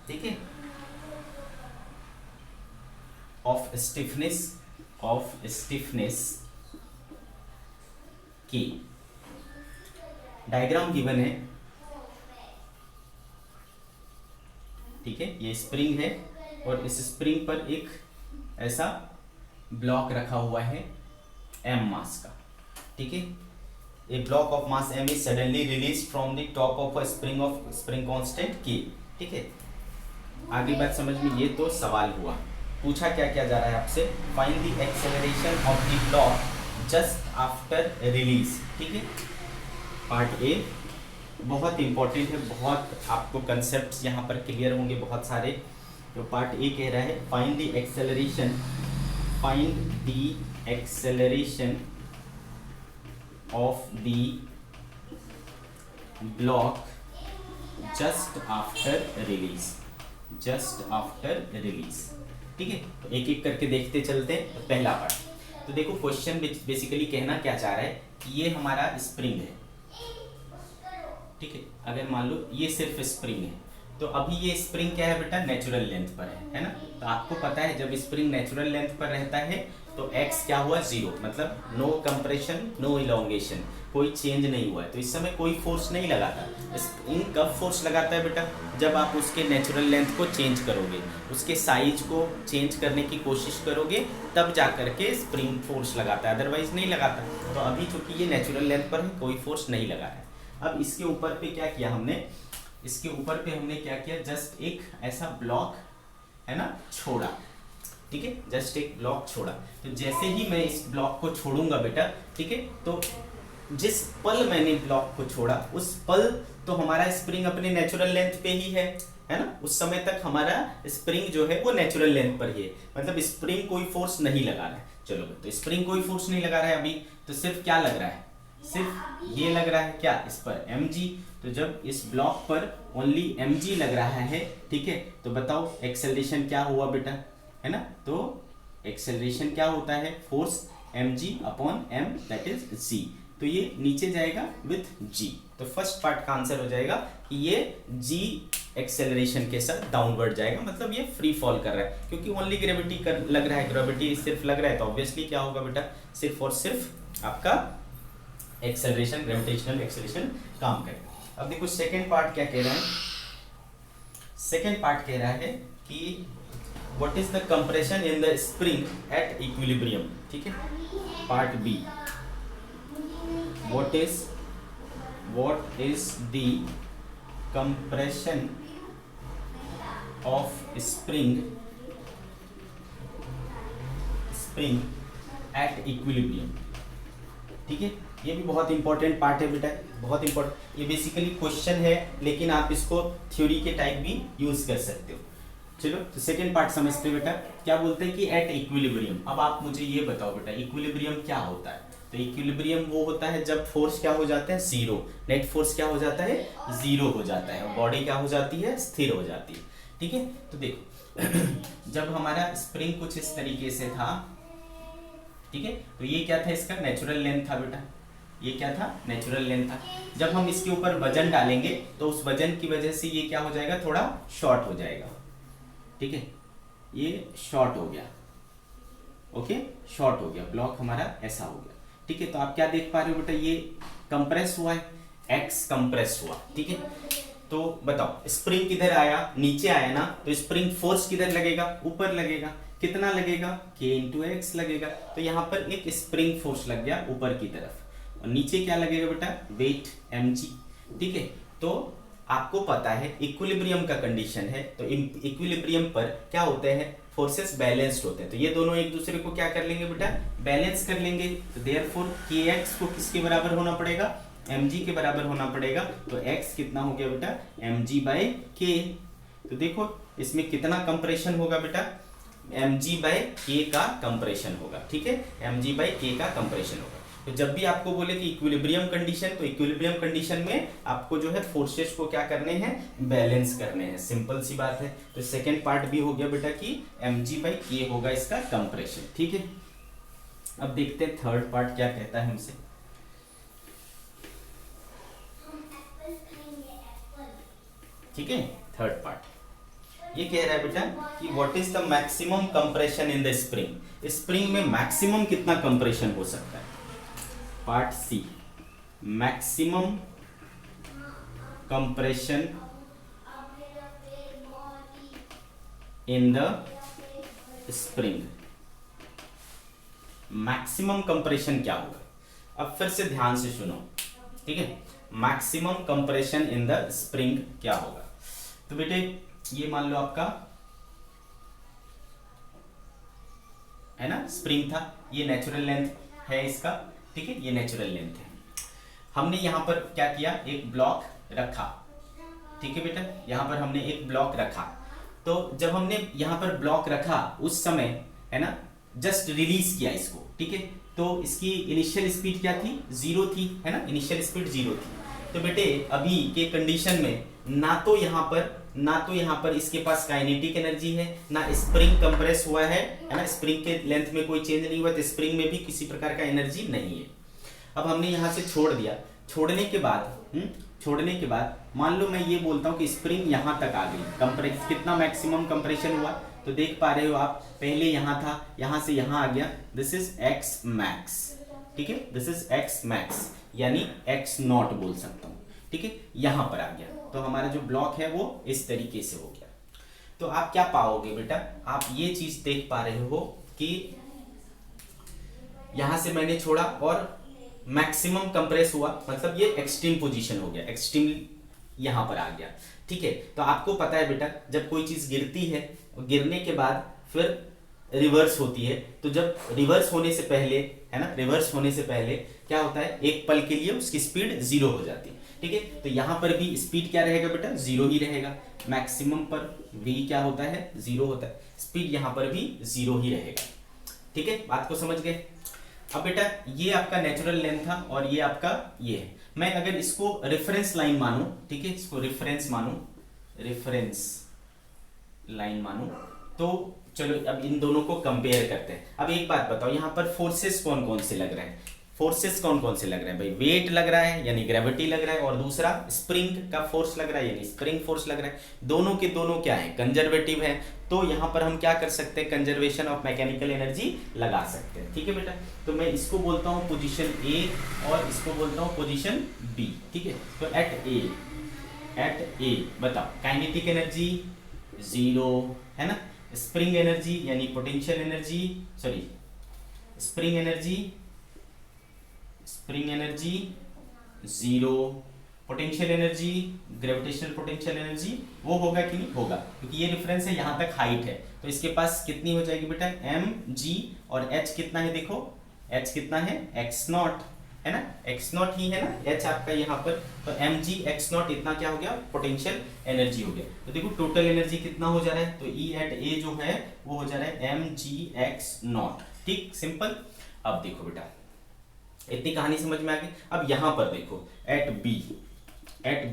ठीक है, of stiffness of stiffness की। Diagram given है, ठीक है, ये spring है और इस स्प्रिंग पर एक ऐसा ब्लॉक रखा हुआ है m मास का, ठीक है। A block of mass m is suddenly release from the top of a spring constant k, ठीक है। आगे बात समझ में, ये तो सवाल हुआ। पूछा क्या क्या जा रहा है आपसे, find the acceleration of the block just after release, ठीक है। पार्ट ए बहुत इंपॉर्टेंट है, बहुत आपको कंसेप्ट यहाँ पर क्लियर होंगे बहुत सारे। तो पार्ट ए कह रहा है find the acceleration of the block just after release, ठीक है। तो एक एक करके देखते चलते हैं। तो पहला पार्ट, तो देखो क्वेश्चन बेसिकली कहना क्या चाह रहा है कि ये हमारा स्प्रिंग है, ठीक है। अगर मान लो ये सिर्फ स्प्रिंग है, तो अभी ये स्प्रिंग क्या है बेटा, नेचुरल लेंथ पर है ना। तो आपको पता है जब स्प्रिंग नेचुरल लेंथ पर रहता है तो x क्या हुआ, 0, मतलब नो कंप्रेशन नो इलोंगेशन, कोई चेंज नहीं हुआ है। तो इस समय कोई फोर्स नहीं लगाता। स्प्रिंग कब फोर्स लगाता है बेटा, जब आप उसके नेचुरल लेंथ को चेंज करोगे, उसके साइज को चेंज करने की कोशिश करोगे, तब जा करके स्प्रिंग फोर्स लगाता है, अदरवाइज नहीं लगाता। तो अभी चूंकि ये नेचुरल लेंथ पर है, कोई फोर्स नहीं लगा है। अब इसके ऊपर पे क्या किया हमने, इसके ऊपर पे हमने क्या किया, जस्ट एक ऐसा ब्लॉक है ना छोड़ा, ठीक है, जस्ट एक ब्लॉक छोड़ा। तो जैसे ही मैं इस ब्लॉक को छोड़ूंगा बेटा, ठीक है, तो जिस पल मैंने ब्लॉक को छोड़ा उस पल तो हमारा स्प्रिंग अपने नेचुरल लेंथ पे ही है ना। उस समय तक हमारा स्प्रिंग जो है वो नेचुरल लेंथ पर ही है, मतलब स्प्रिंग कोई फोर्स नहीं लगा रहा है। चलो, तो स्प्रिंग कोई फोर्स नहीं लगा रहा है अभी, तो सिर्फ क्या लग रहा है, सिर्फ ये लग रहा है क्या, इस पर mg। तो जब इस ब्लॉक पर ओनली mg लग रहा है, ठीक है, तो बताओ एक्सेलरेशन क्या हुआ बेटा, है ना। तो एक्सेलरेशन क्या होता है, force mg upon m that is g। तो ये नीचे जाएगा विथ g। तो फर्स्ट पार्ट का आंसर हो जाएगा कि ये g एक्सेलरेशन के साथ डाउनवर्ड जाएगा, मतलब ये फ्री फॉल कर रहा है, क्योंकि ओनली ग्रेविटी लग रहा है, ग्रेविटी सिर्फ लग रहा है, तो ऑब्वियसली क्या होगा बेटा, सिर्फ और सिर्फ आपका एक्सेलरेशन, ग्रेविटेशनल एक्सेलरेशन काम करेगा। अब देखो सेकेंड पार्ट क्या कह रहा है, सेकेंड पार्ट कह रहा है कि what is the compression in the spring at equilibrium, ठीक है। Part B, what is the compression of spring at equilibrium, ठीक है। ये भी बहुत इंपॉर्टेंट पार्ट है बेटा, बहुत इंपॉर्टेंट। ये बेसिकली क्वेश्चन है, लेकिन आप इसको थ्योरी के टाइप भी यूज कर सकते हो। चलो, तो सेकंड पार्ट समझते हैं बेटा, क्या बोलते हैं कि एट इक्विलिब्रियम। अब आप मुझे ये बताओ बेटा, इक्विलिब्रियम क्या होता है। तो इक्विलिब्रियम वो होता है जब फोर्स क्या हो जाता है, जीरो, नेट फोर्स क्या हो जाता है, जीरो हो जाता है, बॉडी क्या हो जाती है, स्थिर हो जाती है, ठीक है। तो देखो जब हमारा स्प्रिंग कुछ इस तरीके से था, ठीक है, तो ये क्या था, इसका नेचुरल लेंथ था बेटा, ये क्या था, नेचुरल लेंथ था। जब हम इसके ऊपर वजन डालेंगे तो उस वजन की वजह से ये क्या हो जाएगा, थोड़ा शॉर्ट हो जाएगा, ठीक है, ये शॉर्ट हो गया, ओके, शॉर्ट हो गया, ब्लॉक हमारा ऐसा हो गया, ठीक है। तो आप क्या देख पा रहे हो बेटा, ये कंप्रेस हुआ है, एक्स कंप्रेस हुआ, ठीक है। तो बताओ स्प्रिंग किधर आया, नीचे आया ना, तो स्प्रिंग फोर्स किधर लगेगा, ऊपर लगेगा, कितना लगेगा, k इंटू एक्स लगेगा। तो यहाँ पर एक स्प्रिंग फोर्स लग गया ऊपर की तरफ, और नीचे क्या लगेगा बेटा, वेट mg, ठीक है। तो आपको पता है इक्विलिब्रियम का कंडीशन है, तो इक्विलिब्रियम पर क्या होते हैं, फोर्सेस बैलेंस्ड होते हैं, तो ये दोनों एक दूसरे को क्या कर लेंगे बेटा, बैलेंस कर लेंगे। तो देयरफॉर kx को किसके बराबर होना पड़ेगा, mg के बराबर होना पड़ेगा। तो x कितना हो गया बेटा, mg बाय k। तो देखो इसमें कितना कंप्रेशन होगा बेटा, mg बाय k का कंप्रेशन होगा, ठीक है, mg बाय k का कंप्रेशन होगा। तो जब भी आपको बोले कि इक्विलिब्रियम कंडीशन, तो इक्विलिब्रियम कंडीशन में आपको जो है फोर्सेस को क्या करने हैं, बैलेंस करने हैं, सिंपल सी बात है। तो सेकंड पार्ट भी हो गया बेटा कि mg बाई k होगा इसका कंप्रेशन, ठीक है। अब देखते हैं थर्ड पार्ट क्या कहता है हमसे, ठीक है। थर्ड पार्ट ये कह रहा है बेटा कि what is the maximum compression in the spring, spring में मैक्सिमम कितना कंप्रेशन हो सकता है। Part C, maximum compression in the spring, maximum compression क्या होगा। अब फिर से ध्यान से सुनो, ठीक है, maximum compression in the spring क्या होगा। तो बेटे ये मान लो आपका है ना स्प्रिंग था, ये नेचुरल लेंथ है इसका, ठीक है, ये नेचुरल लेंथ है। हमने यहां पर क्या किया, एक ब्लॉक रखा, ठीक है बेटा, यहां पर हमने एक ब्लॉक रखा। तो जब हमने यहां पर ब्लॉक रखा उस समय है ना जस्ट रिलीज किया इसको, ठीक है, तो इसकी इनिशियल स्पीड क्या थी, 0 थी, है ना, इनिशियल स्पीड 0 थी। तो बेटे अभी के कंडीशन में ना तो यहाँ पर इसके पास काइनेटिक एनर्जी है, ना स्प्रिंग कंप्रेस हुआ है ना, स्प्रिंग के लेंथ में कोई चेंज नहीं हुआ, तो स्प्रिंग में भी किसी प्रकार का एनर्जी नहीं है। अब हमने यहाँ से छोड़ दिया, छोड़ने के बाद मान लो मैं ये बोलता हूँ कि स्प्रिंग यहाँ तक आ गई, कंप्रेस कितना मैक्सिमम कंप्रेशन हुआ, तो देख पा रहे हो आप, पहले यहाँ था, यहाँ से यहाँ आ गया, दिस इज एक्स मैक्स, ठीक है, दिस इज एक्स मैक्स यानी एक्स नॉट बोल सकता हूँ, ठीक है, यहाँ पर आ गया। तो हमारा जो ब्लॉक है वो इस तरीके से हो गया। तो आप क्या पाओगे बेटा, आप ये चीज देख पा रहे हो कि यहां से मैंने छोड़ा और मैक्सिमम कंप्रेस हुआ, मतलब ये एक्सट्रीम पोजीशन हो गया, एक्सट्रीम यहां पर आ गया, ठीक है। तो आपको पता है बेटा जब कोई चीज गिरती है, गिरने के बाद फिर रिवर्स होती है, तो जब रिवर्स होने से पहले है ना, रिवर्स होने से पहले क्या होता है, एक पल के लिए उसकी स्पीड 0 हो जाती है, ठीक है। तो यहां पर भी स्पीड क्या रहेगा बेटा, 0 ही रहेगा, मैक्सिमम पर भी क्या होता है, 0 होता है, स्पीड यहां पर भी 0 ही रहेगा, ठीक है, बात को समझ गए। अब बेटा ये आपका नेचुरल लेंथ था और ये आपका ये है, मैं अगर इसको रेफरेंस लाइन मानूं, ठीक है, इसको रेफरेंस मानूं, रेफरेंस लाइन मानूं, तो चलो अब इन दोनों को कंपेयर करते हैं। अब एक बात बताओ, यहाँ पर फोर्सेस कौन कौन से लग रहे हैं, फोर्सेस कौन कौन से लग रहे हैं भाई, वेट लग रहा है यानी ग्रेविटी लग रहा है, और दूसरा स्प्रिंग का फोर्स लग रहा है यानी स्प्रिंग फोर्स लग रहा है, दोनों के दोनों क्या है, कंजर्वेटिव है। तो यहाँ पर हम क्या कर सकते हैं, कंजर्वेशन ऑफ मैकेनिकल एनर्जी लगा सकते हैं, ठीक है बेटा। तो मैं इसको बोलता हूँ पोजीशन ए और इसको बोलता हूँ पोजीशन बी, ठीक है। तो एट ए बताओ काइनेटिक एनर्जी 0 है ना, स्प्रिंग एनर्जी यानी potential energy, sorry spring energy 0, potential energy gravitational potential energy वो होगा कि नहीं होगा, क्योंकि ये रेफरेंस है, यहाँ तक हाइट है, तो इसके पास कितनी हो जाएगी बेटा, mg, और h कितना है, देखो h कितना है, x नॉट है ना, x नॉट ही है ना h आपका यहाँ पर, तो mg x नॉट इतना क्या हो गया, पोटेंशियल एनर्जी हो गया। तो देखो टोटल एनर्जी कितना हो जा रहा है, तो E एट A जो है वो हो जा रहा है mg x नॉट, ठीक, सिंपल। अब देखो बेटा इतनी कहानी समझ में आ गई। अब यहां पर देखो एट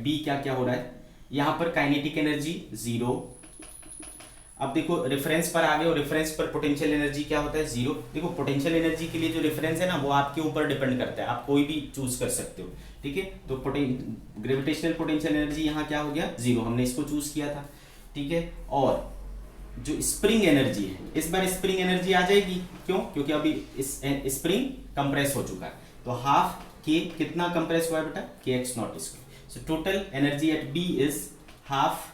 बी क्या क्या हो रहा है, यहां पर काइनेटिक एनर्जी 0। अब देखो रेफरेंस पर आ गए, और रेफरेंस पर पोटेंशियल एनर्जी क्या होता है, 0। देखो पोटेंशियल एनर्जी के लिए जो रेफरेंस है ना वो आपके ऊपर डिपेंड करता है, आप कोई भी चूज कर सकते हो, ठीक है। तो ग्रेविटेशनल पोटेंशियल एनर्जी यहाँ क्या हो गया, 0, हमने इसको चूज किया था, ठीक है। और जो स्प्रिंग एनर्जी है, इस बार स्प्रिंग एनर्जी आ जाएगी, क्यों, क्योंकि अभी स्प्रिंग कंप्रेस हो चुका है, तो हाफ के कितना कंप्रेस हुआ है बेटा, K x nought square. So total energy at B is half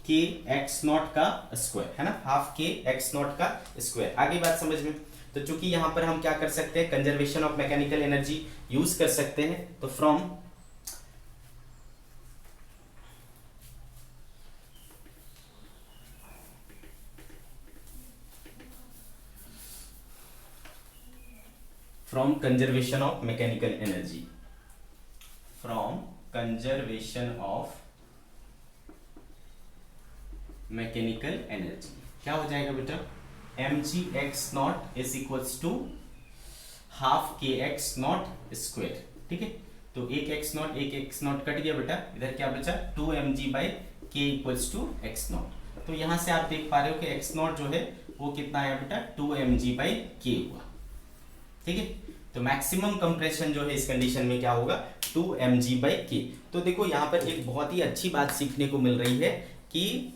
K x nought का स्क्वायर, है ना, हाफ के एक्स नॉट का स्क्वायर। आगे बात समझ में। तो चूंकि यहां पर हम क्या कर सकते हैं, conservation of mechanical energy use कर सकते हैं, तो from conservation of mechanical energy, from conservation of mechanical energy क्या हो जाएगा बेटा, mg x nought is equals to half K x nought square, ठीक है। तो एक एक्स नॉट कट गया बेटा, इधर क्या बचा 2mg बाई के इक्वल्स टू एक्स नॉट। तो यहां से आप देख पा रहे हो कि एक्स नॉट जो है वो कितना आया बेटा, 2mg बाई के हुआ, ठीक है। तो मैक्सिमम कंप्रेशन जो है इस कंडीशन में क्या होगा, 2mg बाई के। तो देखो यहाँ पर एक बहुत ही अच्छी बात सीखने को मिल रही है कि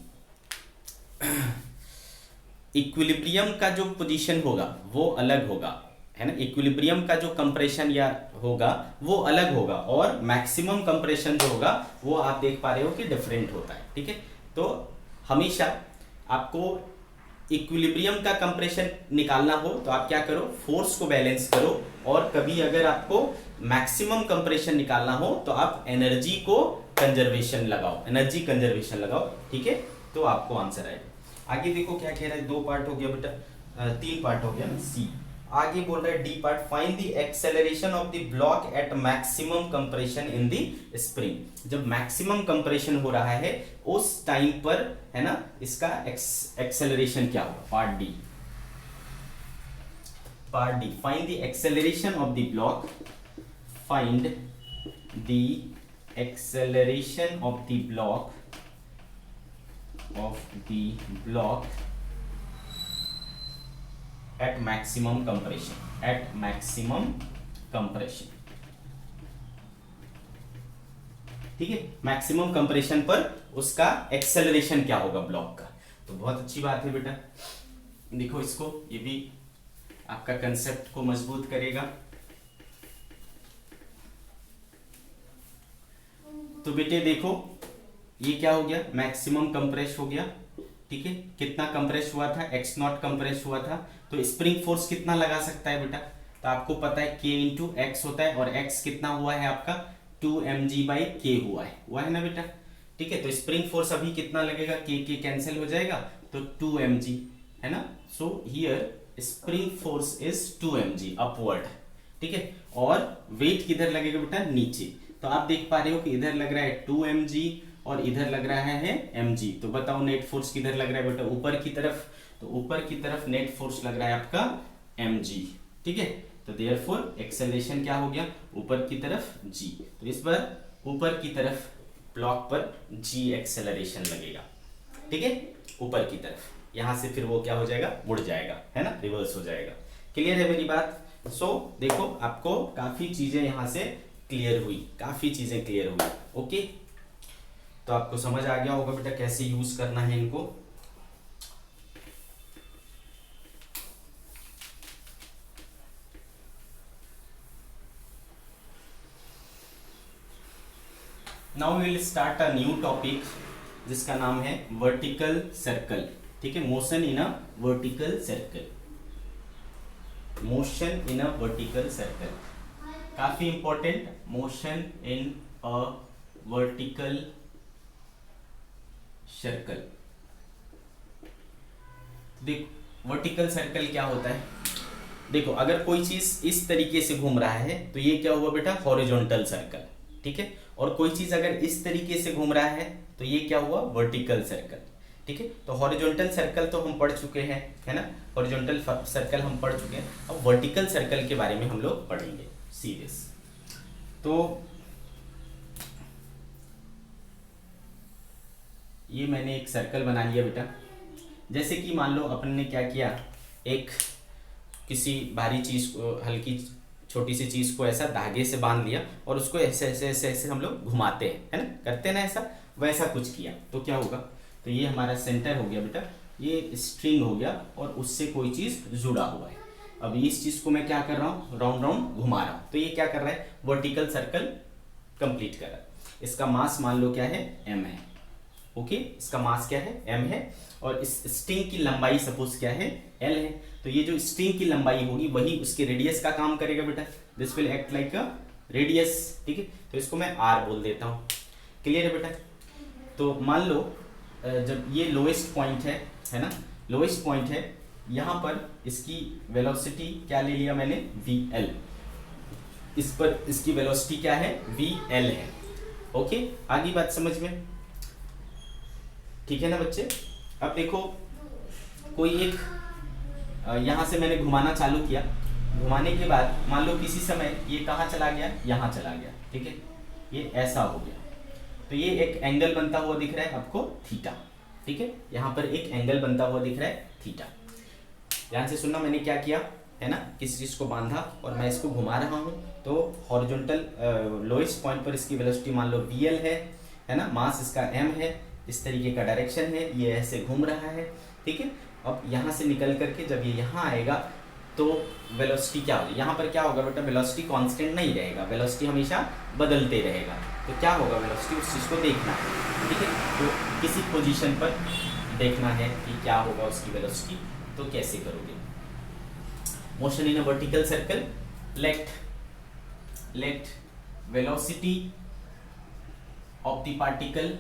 इक्विलिब्रियम का जो पोजीशन होगा वो अलग होगा, है ना। इक्विलिब्रियम का जो कंप्रेशन या होगा वो अलग होगा, और मैक्सिमम कंप्रेशन जो होगा वो आप देख पा रहे हो कि डिफरेंट होता है, ठीक है। तो हमेशा आपको इक्विलिब्रियम का कंप्रेशन निकालना हो तो आप क्या करो, फोर्स को बैलेंस करो, और कभी अगर आपको मैक्सिमम कंप्रेशन निकालना हो तो आप एनर्जी को कंजर्वेशन लगाओ, एनर्जी कंजर्वेशन लगाओ, ठीक है। तो आपको आंसर आएगा। आगे देखो क्या कह रहा है, 2 पार्ट हो गया बेटा, 3 पार्ट हो गया ना, सी। आगे बोल रहा है D part, find the acceleration of the block at maximum compression in the spring. जब मैक्सिमम कंप्रेशन हो रहा है उस टाइम पर, है ना, इसका एक्सेलरेशन क्या होगा। Part D, find the acceleration of the block, find the acceleration of the block at maximum compression, ठीक है। मैक्सिमम कंप्रेशन पर उसका एक्सेलरेशन क्या होगा ब्लॉक का। तो बहुत अच्छी बात है बेटा, देखो इसको, ये भी आपका कंसेप्ट को मजबूत करेगा। तो बेटे देखो ये क्या हो गया, मैक्सिमम कंप्रेस हो गया, ठीक है। कितना कंप्रेस हुआ था, x नॉट कंप्रेस हुआ था, तो स्प्रिंग फोर्स कितना लगा सकता है बेटा। तो आपको पता है k इंटू एक्स होता है, और x कितना हुआ है आपका 2mg/k हुआ है ना बेटा, ठीक है। तो स्प्रिंग फोर्स अभी कितना लगेगा, k कैंसिल हो जाएगा तो 2mg, है ना। So here spring force is 2mg upward, ठीक है। और वेट किधर लगेगा बेटा, नीचे। तो आप देख पा रहे हो कि इधर लग रहा है 2mg और इधर लग रहा है mg। तो बताओ नेट फोर्स किधर लग रहा है बेटा, ऊपर की तरफ। तो ऊपर की तरफ नेट फोर्स लग रहा है आपका mg, ठीक है। तो देयरफॉर एक्सेलरेशन क्या हो गया, ऊपर की तरफ g। तो इस बार ऊपर की तरफ ब्लॉक पर g एक्सेलरेशन लगेगा, ठीक है, ऊपर की तरफ। यहां से फिर वो क्या हो जाएगा, मुड़ जाएगा, है ना, रिवर्स हो जाएगा। क्लियर है मेरी बात। सो देखो आपको काफी चीजें यहां से क्लियर हुई, काफी चीजें क्लियर हुई, ओके। तो आपको समझ आ गया होगा बेटा कैसे यूज करना है इनको। Now we will start a new topic जिसका नाम है वर्टिकल सर्कल, ठीक है। Motion in a vertical circle, motion in a vertical circle, काफी important. Motion in a vertical circle. देखो वर्टिकल सर्कल क्या होता है, देखो अगर कोई चीज इस तरीके से घूम रहा है तो ये क्या हुआ बेटा, हॉरिजॉन्टल सर्कल, ठीक है। और कोई चीज अगर इस तरीके से घूम रहा है तो ये क्या हुआ, वर्टिकल सर्कल, ठीक है। तो हॉरिजॉन्टल सर्कल तो हम पढ़ चुके हैं, है ना, हॉरिजॉन्टल सर्कल हम पढ़ चुके हैं। अब वर्टिकल सर्कल के बारे में हम लोग पढ़ेंगे सीरीज। तो ये मैंने एक सर्कल बना लिया बेटा। जैसे कि मान लो अपन ने क्या किया, एक किसी भारी चीज को, हल्की छोटी सी चीज को ऐसा धागे से बांध लिया और उसको ऐसे ऐसे ऐसे ऐसे हम लोग घुमाते हैं, है ना, करते हैं ना ऐसा, वैसा कुछ किया तो क्या होगा। तो ये हमारा सेंटर हो गया बेटा, ये स्ट्रिंग हो गया और उससे कोई चीज जुड़ा हुआ है। अब इस चीज को मैं क्या कर रहा हूँ, राउंड राउंड घुमा रहा हूँ, तो ये क्या कर रहा है, वर्टिकल सर्कल कंप्लीट कर रहा है। इसका मास मान लो क्या है, m है, ओके। इसका मास क्या है, m है, और इस स्ट्रिंग की लंबाई सपोज क्या है, l है। तो ये जो स्ट्रिंग की लंबाई होगी वही उसके रेडियस का काम करेगा बेटा, this will act like a radius, ठीक है। तो इसको मैं r बोल देता हूँ। क्लियर है बेटा। तो मान लो जब ये लोएस्ट पॉइंट है ना, लोएस्ट पॉइंट है, यहाँ पर इसकी वेलोसिटी क्या ले लिया मैंने, vl। इस पर इसकी वेलोसिटी क्या है, vl है, ओके। आगे बात समझ में, ठीक है ना बच्चे। अब देखो कोई एक यहाँ से मैंने घुमाना चालू किया, घुमाने के बाद मान लो किसी समय ये कहाँ चला गया, यहाँ चला गया, ठीक है, ये ऐसा हो गया। तो ये एक एंगल बनता हुआ दिख रहा है आपको, थीटा, ठीक है। यहाँ पर एक एंगल बनता हुआ दिख रहा है, थीटा। ध्यान से सुनना, मैंने क्या किया है ना, किसी चीज को बांधा और मैं इसको घुमा रहा हूँ। तो हॉरिजॉन्टल लोएस्ट पॉइंट पर इसकी वेलोसिटी मान लो vl है ना, मास इसका m है, इस तरीके का डायरेक्शन है, ये ऐसे घूम रहा है, ठीक है। अब यहाँ से निकल करके जब ये यहाँ आएगा तो वेलोसिटी क्या होगी, यहाँ पर क्या होगा बेटा, वेलोसिटी कांस्टेंट नहीं रहेगा, वेलोसिटी हमेशा बदलते रहेगा। तो क्या होगा वेलोसिटी, उस चीज़ को देखना है, ठीक है। तो किसी पोजीशन पर देखना है कि क्या होगा उसकी वेलोसिटी, तो कैसे करोगे। Motion in a vertical circle, let velocity of the particle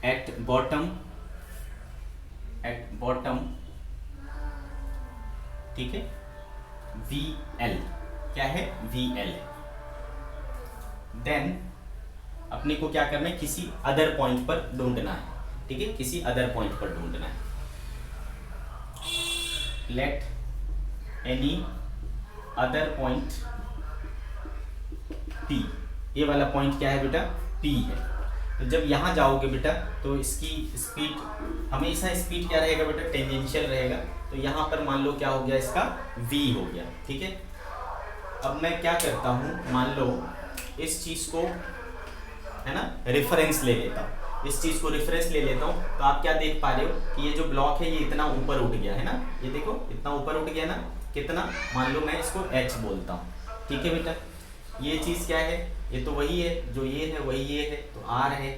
at bottom, ठीक है, VL, क्या है, VL। देन अपने को क्या करना है, किसी अदर पॉइंट पर ढूंढना है, ठीक है, किसी अदर पॉइंट पर ढूंढना है। Let any other point P, ये वाला पॉइंट क्या है बेटा, P है। तो जब यहाँ जाओगे बेटा तो इसकी स्पीड, हमेशा स्पीड क्या रहेगा बेटा, टेंजेंशियल रहेगा। तो यहाँ पर मान लो क्या हो गया, इसका V हो गया, ठीक है। अब मैं क्या करता हूँ, मान लो इस चीज़ को, है ना, रेफरेंस ले लेता हूँ, इस चीज़ को रेफरेंस ले लेता हूँ। तो आप क्या देख पा रहे हो कि ये जो ब्लॉक है ये इतना ऊपर उठ गया है ना, ये देखो इतना ऊपर उठ गया ना, कितना, मान लो मैं इसको H बोलता हूँ, ठीक है बेटा। ये चीज़ क्या है, ये तो वही है, जो ये है वही ये है, तो R है,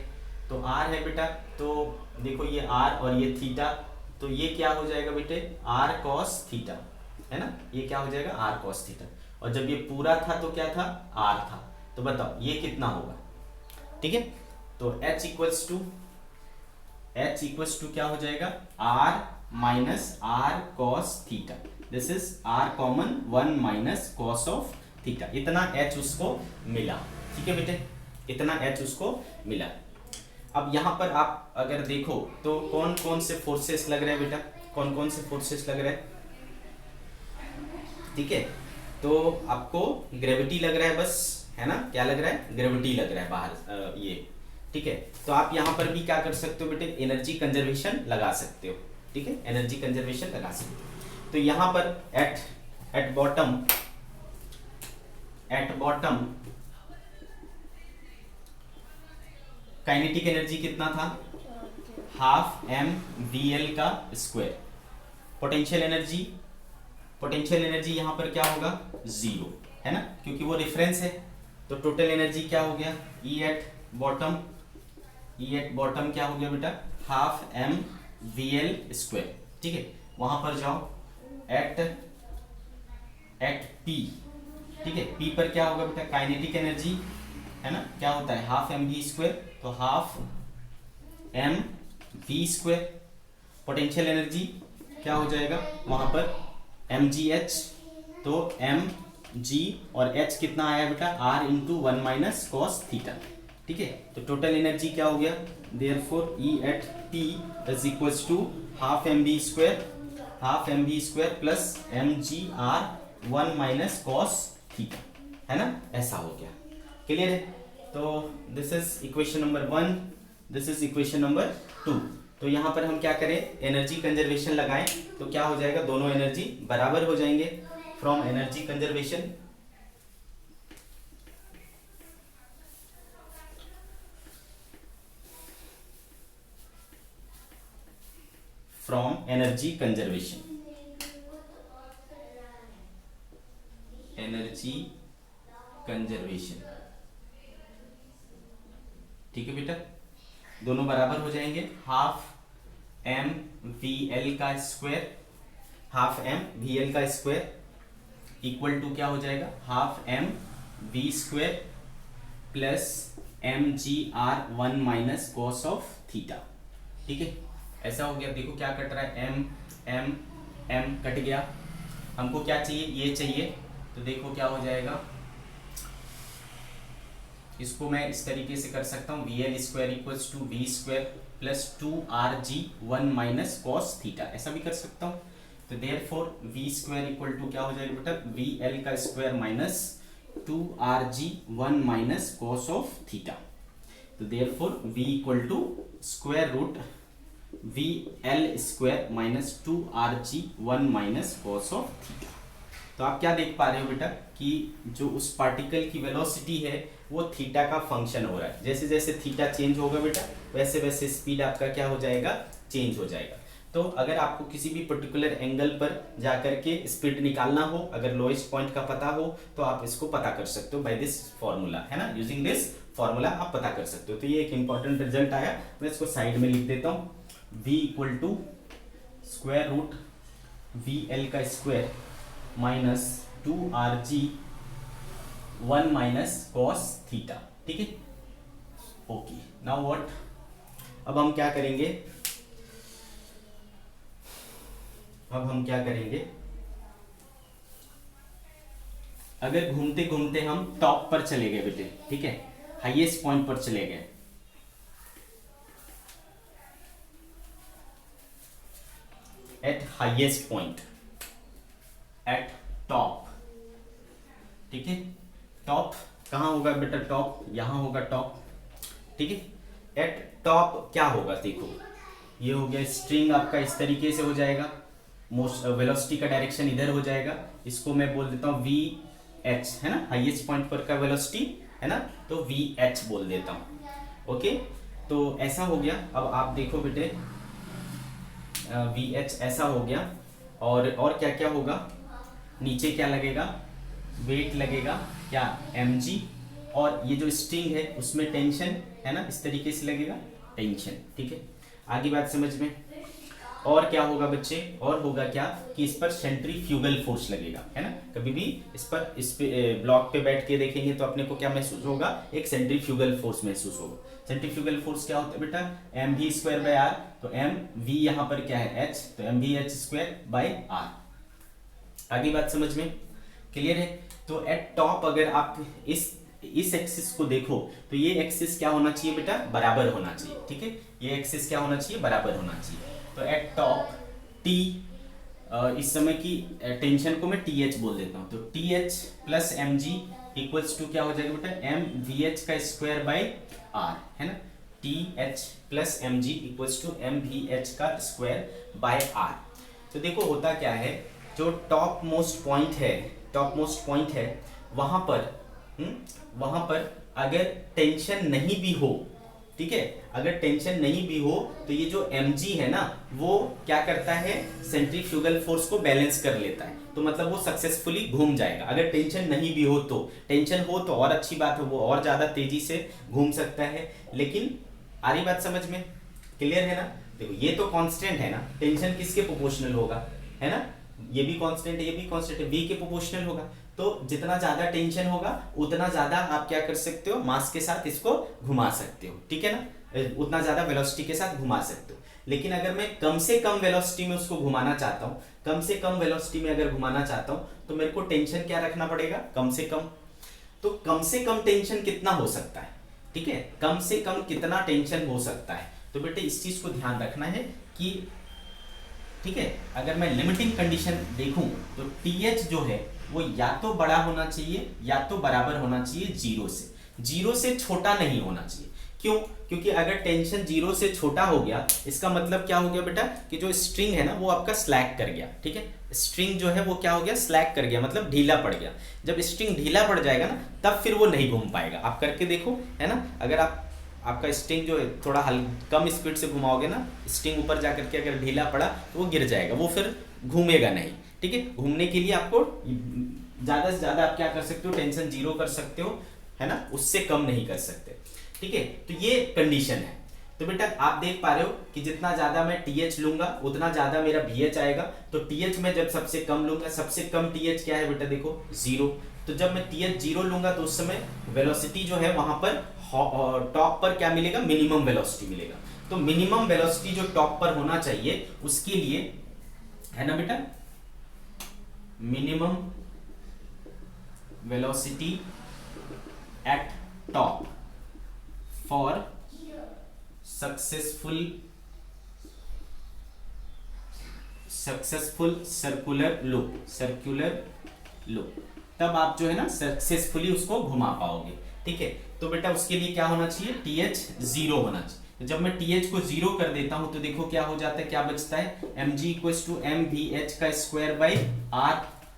तो R है बेटा। तो देखो ये R और ये थीटा, तो ये क्या हो जाएगा बेटे, R cos थीटा, है ना, ये क्या हो जाएगा, R cos थीटा। और जब ये पूरा था तो क्या था, R था। तो बताओ ये कितना होगा, ठीक है। तो H इक्वल्स टू क्या हो जाएगा, R minus R cos theta, this is R common 1 minus cos of theta, इतना H उसको मिला, ठीक है बेटे, इतना H उसको मिला। अब यहाँ पर आप अगर देखो तो कौन कौन से फोर्सेस लग रहे हैं बेटा, कौन कौन से फोर्सेस लग रहे हैं, ठीक है। तो आपको ग्रेविटी लग रहा है बस, है ना, क्या लग रहा है, ग्रेविटी लग रहा है बाहर, ये, ठीक है। तो आप यहाँ पर भी क्या कर सकते हो बेटे, एनर्जी कंजर्वेशन लगा सकते हो, ठीक है, एनर्जी कंजर्वेशन लगा सकते हो। तो यहाँ पर एट बॉटम काइनेटिक एनर्जी कितना था, हाफ mvl का स्क्वायर। पोटेंशियल एनर्जी यहाँ पर क्या होगा, 0, है ना, क्योंकि वो रेफरेंस है। तो टोटल एनर्जी क्या हो गया, E एट बॉटम क्या हो गया बेटा, हाफ mvl स्क्वायर, ठीक है। वहां पर जाओ एट P, ठीक है, P पर क्या होगा बेटा, काइनेटिक एनर्जी, है ना, क्या होता है, हाफ mv स्क्वायर, तो half mv square. Potential energy क्या हो जाएगा वहां पर, mgh, तो mg और h कितना आया बेटा, r into 1 minus cos theta, ठीक है। तो टोटल एनर्जी क्या हो गया, therefore E at P is equals to half mv square plus mg r 1 minus cos theta, है ना, ऐसा हो गया, क्लियर है। तो this is equation number 1, this is equation number 2। तो यहाँ पर हम क्या करें, एनर्जी कंजर्वेशन लगाएं, तो क्या हो जाएगा, दोनों एनर्जी बराबर हो जाएंगे। फ्रॉम एनर्जी कंजर्वेशन ठीक है बेटा, दोनों बराबर हो जाएंगे। हाफ एम वी एल का स्क्वायर इक्वल टू क्या हो जाएगा, half M V square plus M G R 1 minus cos of theta, ठीक है। ऐसा हो गया, देखो क्या कट रहा है, एम एम एम कट गया, हमको क्या चाहिए, ये चाहिए। तो देखो क्या हो जाएगा, इसको मैं इस तरीके से कर सकता हूँ, V L square equals to V square plus 2rg 1 minus cos theta, ऐसा भी कर सकता हूँ। तो therefore V square equal to क्या हो जाएगा बेटा, वी एल का square minus 2rg 1 minus cos of theta. तो therefore V equal to square root V L square minus 2rg 1 minus cos of theta, तो आप क्या देख पा रहे हो बेटा कि जो उस पार्टिकल की वेलोसिटी है वो थीटा का फंक्शन हो रहा है। जैसे जैसे थीटा चेंज होगा बेटा वैसे वैसे स्पीड आपका क्या हो जाएगा, चेंज हो जाएगा। तो अगर आपको किसी भी पर्टिकुलर एंगल पर जाकर के स्पीड निकालना हो, अगर लोएस्ट पॉइंट का पता हो, तो आप इसको पता कर सकते हो बाय दिस फॉर्मूला, है ना। यूजिंग दिस फॉर्मूला आप पता कर सकते हो। तो ये एक इंपॉर्टेंट रिजल्ट आया, मैं इसको साइड में लिख देता हूँ। v equal to square root V L का square minus 2rg 1 minus cos theta, ठीक है। ओके, नाउ व्हाट, अब हम क्या करेंगे, अगर घूमते घूमते हम टॉप पर चले गए बेटे, ठीक है, हाईएस्ट पॉइंट पर चले गए, eight highest point, eight top, ठीक है। टॉप कहाँ होगा बेटा, टॉप यहाँ होगा टॉप, ठीक है। एट टॉप क्या होगा, देखो ये हो गया स्ट्रिंग आपका, इस तरीके से हो जाएगा, मोस्ट वेलोसिटी का डायरेक्शन इधर हो जाएगा, इसको मैं बोल देता हूँ वी एच, है ना, हाईएस्ट पॉइंट पर का वेलोसिटी, है ना, तो वी एच बोल देता हूँ। ओके, तो ऐसा हो गया। अब आप देखो बेटे वी एच ऐसा हो गया, और क्या क्या होगा, नीचे क्या लगेगा, वेट लगेगा क्या, mg, और ये जो स्ट्रिंग है उसमें टेंशन, है ना, इस तरीके से लगेगा टेंशन, ठीक है। आगे बात समझ में। और क्या होगा बच्चे, और होगा क्या कि इस पर सेंट्रीफ्यूगल फोर्स लगेगा, है ना। कभी भी इस पे ब्लॉक पे बैठ के देखेंगे तो अपने को क्या महसूस होगा, एक सेंट्रीफ्यूगल फोर्स महसूस होगा। सेंट्रीफ्यूगल फोर्स क्या होता है बेटा, M V square by R, तो एम वी यहाँ पर क्या है एच, तो M V H square by R. आगे बात समझ में क्लियर है। तो एट टॉप अगर आप इस एक्सिस को देखो तो ये एक्सिस क्या होना चाहिए बेटा, बराबर होना चाहिए, ठीक है। ये एक्सिस क्या होना चाहिए, बराबर होना चाहिए। तो एट टॉप टी, इस समय की टेंशन को मैं टी एच बोल देता हूँ, तो T H plus M G equals to क्या हो जाएगा बेटा, एम वी एच का स्क्वायर बाय आर, है ना। T H plus M G equals to M V H का स्क्वायर बाय आर। तो देखो होता क्या है, जो टॉप मोस्ट पॉइंट है वहां पर अगर टेंशन नहीं भी हो, ठीक है, अगर टेंशन नहीं भी हो तो ये जो mg है ना वो क्या करता है, सेंट्रीफ्यूगल फोर्स को बैलेंस कर लेता है, तो मतलब वो सक्सेसफुली घूम जाएगा। अगर टेंशन नहीं भी हो तो, टेंशन हो तो और अच्छी बात है, वो और ज्यादा तेजी से घूम सकता है। लेकिन आ रही बात समझ में, क्लियर है ना। देखो ये तो कांस्टेंट है ना, टेंशन किसके प्रोपोर्शनल होगा, है ना, ये भी कांस्टेंट है, ये भी कांस्टेंट है, v के प्रोपोर्शनल होगा। तो जितना ज्यादा टेंशन होगा उतना ज्यादा आप क्या कर सकते हो, मास के साथ इसको घुमा सकते हो, ठीक है ना, उतना ज्यादा वेलोसिटी के साथ घुमा सकते हो। लेकिन अगर मैं कम से कम वेलोसिटी में उसको घुमाना चाहता हूँ, कम से कम वेलोसिटी में अगर घुमाना चाहता हूँ तो मेरे को टेंशन क्या रखना पड़ेगा, कम से कम। तो कम से कम टेंशन कितना हो सकता है, ठीक है, कम से कम कितना टेंशन हो सकता है। तो बेटे इस चीज को ध्यान रखना है कि, ठीक है, अगर मैं लिमिटिंग कंडीशन देखूं तो टीएच जो है वो या तो बड़ा होना चाहिए या तो बराबर होना चाहिए जीरो से छोटा नहीं होना चाहिए। क्यों, क्योंकि अगर टेंशन जीरो से छोटा हो गया इसका मतलब क्या हो गया बेटा कि जो स्ट्रिंग है ना वो आपका स्लैक कर गया, ठीक है, स्ट्रिंग जो है वो क्या हो गया, स्लैक कर गया, मतलब ढीला पड़ गया। जब स्ट्रिंग ढीला पड़ जाएगा ना तब फिर वो नहीं घूम पाएगा। आप करके देखो, है ना, अगर आपका स्ट्रिंग जो है थोड़ा कम स्पीड से घुमाओगे ना, स्ट्रिंग ऊपर जाकर के अगर ढीला पड़ा तो वो गिर जाएगा, वो फिर घूमेगा नहीं, ठीक है। घूमने के लिए आपको ज्यादा से ज्यादा आप क्या कर सकते हो, टेंशन जीरो कर सकते हो, है ना, उससे कम नहीं कर सकते, ठीक है। तो ये कंडीशन है। तो बेटा आप देख पा रहे हो कि जितना ज्यादा मैं टीएच लूंगा उतना ज्यादा मेरा वीएच आएगा। तो टीएच में जब सबसे कम लूंगा, सबसे कम टीएच क्या है बेटा, देखो जीरो। तो जब मैं टीएच जीरो लूंगा तो उस समय वेलोसिटी जो है वहां पर टॉप पर क्या मिलेगा, मिनिमम वेलोसिटी मिलेगा। तो मिनिमम वेलोसिटी जो टॉप पर होना चाहिए उसके लिए, है ना बेटा, minimum velocity at top for successful circular loop, तब आप जो है ना सक्सेसफुली उसको घुमा पाओगे, ठीक है। तो बेटा उसके लिए क्या होना चाहिए, टीएच जीरो होना चाहिए। तो जब मैं टीएच को जीरो कर देता हूं तो देखो क्या हो जाता है, क्या बचता है, M G equal to M V H का स्क्वायर बाई आर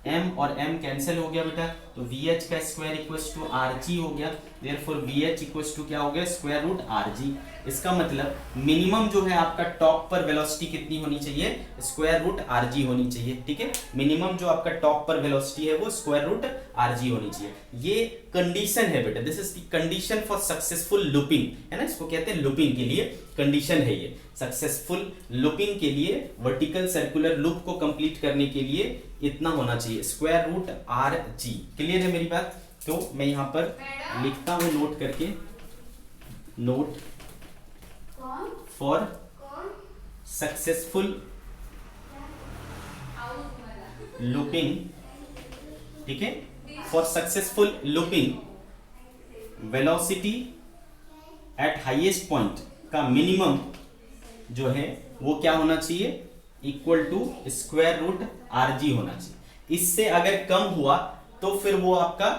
m और m कैंसिल हो गया बेटा, तो VH का स्क्वायर इक्वल्स टू RG हो गया, देयरफॉर VH इक्वल्स टू क्या हो गया, स्क्वायर रूट RG। इसका मतलब मिनिमम जो है आपका टॉप पर वेलोसिटी कितनी होनी चाहिए, स्क्वायर रूट RG होनी चाहिए, ठीक है। मिनिमम जो आपका टॉप पर वेलोसिटी है वो स्क्वायर रूट RG होनी चाहिए। ये कंडीशन है बेटा, this is the condition for successful looping, है ना, इसको कहते हैं लूपिंग के लिए कंडीशन है ये। सक्सेसफुल लूपिंग के लिए वर्टिकल सर्कुलर लूप को कंप्लीट करने के लिए इतना होना चाहिए, स्क्वायर रूट RG। क्लियर है मेरी बात? तो मैं यहाँ पर लिखता हूँ नोट करके, नोट फॉर सक्सेसफुल लूपिंग, ठीक है, for successful looping velocity at highest point का मिनिमम जो है वो क्या होना चाहिए, equal to square root RG होना चाहिए। इससे अगर कम हुआ तो फिर वो आपका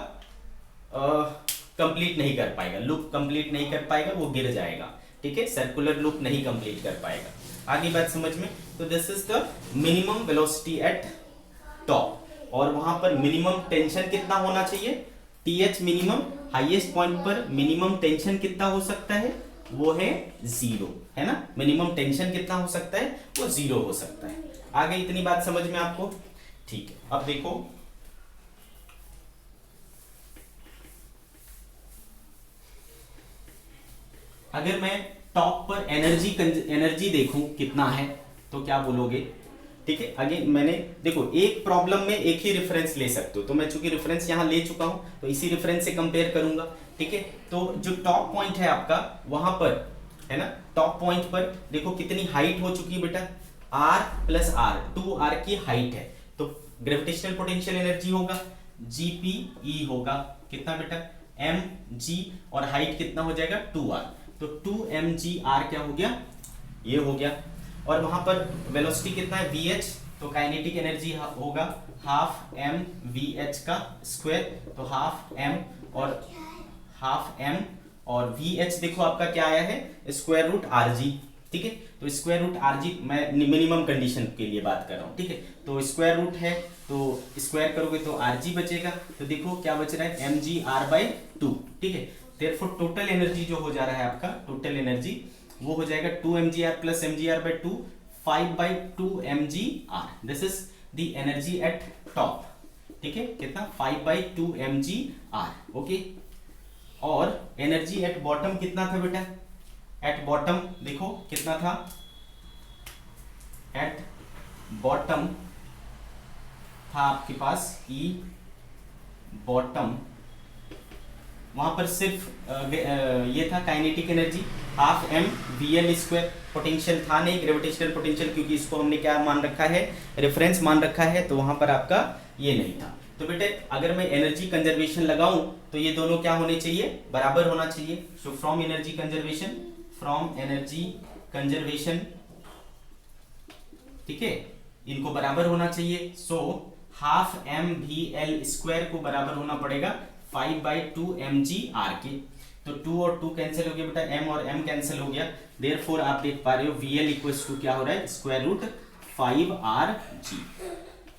कंप्लीट नहीं कर पाएगा, लूप कंप्लीट नहीं कर पाएगा, वो गिर जाएगा, ठीक है, सर्कुलर लूप नहीं कंप्लीट कर पाएगा। आगे बात समझ में? तो this is the minimum velocity at top, और वहां पर मिनिमम टेंशन कितना होना चाहिए, TH मिनिमम। हाईएस्ट पॉइंट पर मिनिमम टेंशन कितना हो सकता है, वो है 0, है ना, मिनिमम टेंशन कितना हो सकता है, वो 0 हो सकता है। आगे इतनी बात समझ में आपको? ठीक है। अब देखो, अगर मैं टॉप पर एनर्जी देखूं कितना है तो क्या बोलोगे, ठीक है। आगे मैंने देखो, एक प्रॉब्लम में एक ही रेफरेंस ले सकते हो, तो मैं चूंकि रेफरेंस यहां ले चुका हूं तो इसी रेफरेंस से कंपेयर करूंगा, ठीक है। तो जो टॉप पॉइंट है आपका वहां पर, है ना, टॉप पॉइंट पर देखो कितनी हाइट हो चुकी है बेटा, R प्लस R, 2R की हाइट है, तो ग्रेविटेशनल पोटेंशियल एनर्जी होगा GPE होगा कितना बेटा, mg, और हाइट कितना हो जाएगा 2R, तो 2mgr क्या हो गया, ये हो गया। और वहां पर वेलोसिटी कितना है, VH, तो काइनेटिक एनर्जी होगा हाफ m VH का स्क्वायर, तो हाफ m और VH देखो आपका क्या आया है, स्क्वायर रूट RG, ठीक है। तो स्क्वायर रूट RG मैं मिनिमम कंडीशन के लिए बात कर रहा हूँ, ठीक है। तो स्क्वायर रूट है तो स्क्वायर करोगे तो RG बचेगा, तो देखो क्या बच रहा है, mgr/2, ठीक है। देयरफॉर टोटल एनर्जी जो हो जा रहा है आपका, टोटल एनर्जी वो हो जाएगा 2mgr plus mgr/2, 5/2 mgr। This is the energy at top, ठीक है, कितना, 5/2 mgr, ओके। और एनर्जी एट बॉटम कितना था बेटा, एट बॉटम देखो कितना था, एट बॉटम था आपके पास E बॉटम, वहां पर सिर्फ ये था kinetic energy half m VL square, potential था नहीं, ग्रेविटेशनल पोटेंशियल, क्योंकि इसको हमने क्या मान रखा है, रेफरेंस मान रखा है, तो वहां पर आपका ये नहीं था। तो बेटे अगर मैं एनर्जी कंजर्वेशन लगाऊं तो ये दोनों क्या होने चाहिए, बराबर होना चाहिए। सो फ्रॉम एनर्जी कंजर्वेशन, ठीक है, इनको बराबर होना चाहिए। So half m VL square को बराबर होना पड़ेगा 5/2 mgr के, तो 2 और 2 कैंसिल हो गया बेटा, m और m कैंसिल हो गया, देयरफॉर आप देख पा रहे हो VL इक्वल्स टू क्या हो रहा है, स्क्वायर रूट 5RG।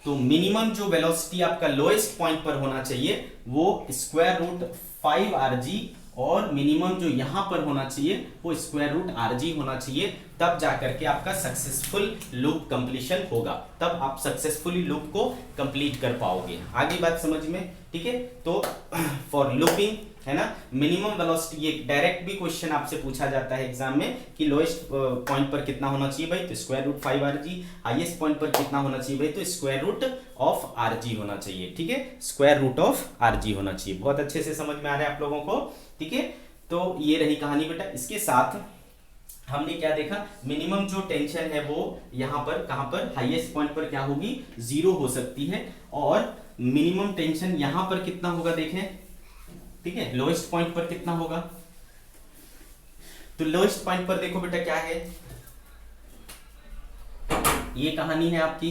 तो मिनिमम जो वेलोसिटी आपका लोएस्ट पॉइंट पर होना चाहिए वो स्क्वायर रूट 5RG, और मिनिमम जो यहां पर होना चाहिए वो स्क्वायर रूट RG होना चाहिए, तब जाकर के आपका सक्सेसफुल लूप कंप्लीशन होगा, तब आप सक्सेसफुली लूप को कंप्लीट कर पाओगे। आगे बात समझ में, ठीक है। तो फॉर लूपिंग, है ना, मिनिमम वेलोसिटी, ये डायरेक्ट भी क्वेश्चन आपसे पूछा जाता है एग्जाम में कि लोएस्ट पॉइंट पर कितना होना चाहिए भाई, तो square root 5RG, highest point पर कितना होना चाहिए भाई, तो स्क्वायर रूट ऑफ RG होना चाहिए, ठीक है, स्क्वायर रूट ऑफ RG होना चाहिए। बहुत अच्छे से समझ में आ रहा है आप लोगों को, ठीक है। तो ये रही कहानी बेटा। इसके साथ हमने क्या देखा, मिनिमम जो टेंशन है वो यहाँ पर, कहां पर, हाईएस्ट पॉइंट पर क्या होगी, 0 हो सकती है, और मिनिमम टेंशन यहां पर कितना होगा देखें, ठीक है, लोएस्ट पॉइंट पर कितना होगा, तो लोएस्ट पॉइंट पर देखो बेटा क्या है, ये कहानी है आपकी,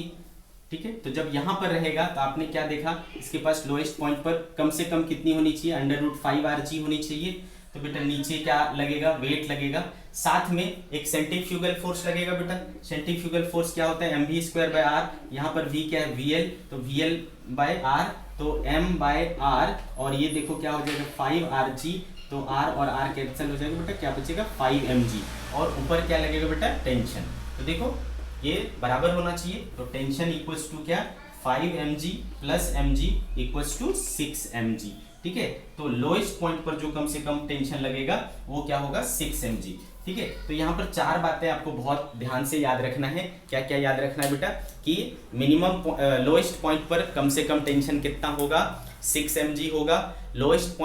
ठीक है। तो जब यहां पर रहेगा तो आपने क्या देखा, इसके पास लोएस्ट पॉइंट पर कम से कम कितनी होनी चाहिए, √5RG होनी चाहिए। तो बेटा नीचे क्या लगेगा, वेट लगेगा, साथ में एक सेंट्रीफ्यूगल फोर्स लगेगा बेटा। सेंट्रीफ्यूगल फोर्स क्या होता है, mv²/r। यहाँ पर v क्या है, vl, तो vl/r, तो m/r, और ये देखो क्या हो जाएगा 5rg, तो r और r कैंसिल हो जाएगा बेटा, क्या बचेगा 5mg, और ऊपर क्या लगेगा बेटा, टेंशन। तो देखो ये बराबर होना चाहिए, तो टेंशन इक्वल्स टू क्या, 5mg plus mg equals to 6mg। ठीक है, तो लोएस्ट पॉइंट पर जो कम से कम टेंशन लगेगा वो क्या होगा, 6mg। ठीक है, तो यहाँ पर चार बातें आपको बहुत ध्यान से याद रखना है। क्या क्या याद रखना है बेटा, कि मिनिमम लोएस्ट पॉइंट पर कम से कम टेंशन कितना होगा, 6mg होगा। लोएस्ट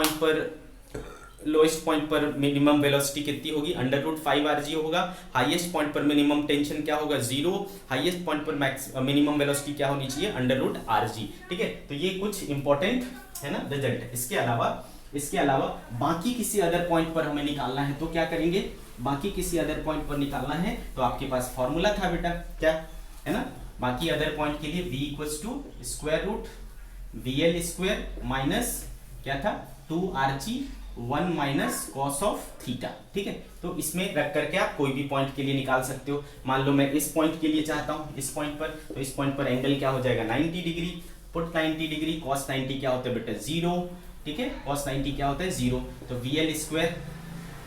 पॉइंट पर मिनिमम वेलोसिटी कितनी होगी, √5rg होगा। हाईएस्ट पॉइंट पर मिनिमम टेंशन क्या होगा, 0। हाईएस्ट पॉइंट पर मिनिमम वेलोसिटी क्या होनी चाहिए, √rg। ठीक है, तो ये कुछ इंपॉर्टेंट है ना रिजल्ट। इसके अलावा बाकी किसी अदर पॉइंट पर हमें निकालना है तो क्या करेंगे, बाकी किसी अदर पॉइंट पर निकालना है तो आपके पास फॉर्मूला था बेटा, क्या है ना, बाकी अदर पॉइंट के लिए v equals to √VL² minus क्या था 2rg 1 minus cos of theta. ठीक है, तो इसमें रख करके आप कोई भी पॉइंट के लिए निकाल सकते हो। मान लो मैं इस पॉइंट के लिए चाहता हूँ, इस पॉइंट पर, तो इस पॉइंट पर एंगल क्या हो जाएगा 90 डिग्री, पुट 90 डिग्री, कॉस 90 क्या होता है बेटा 0। ठीक है, कॉस 90 क्या होता है 0, तो VL²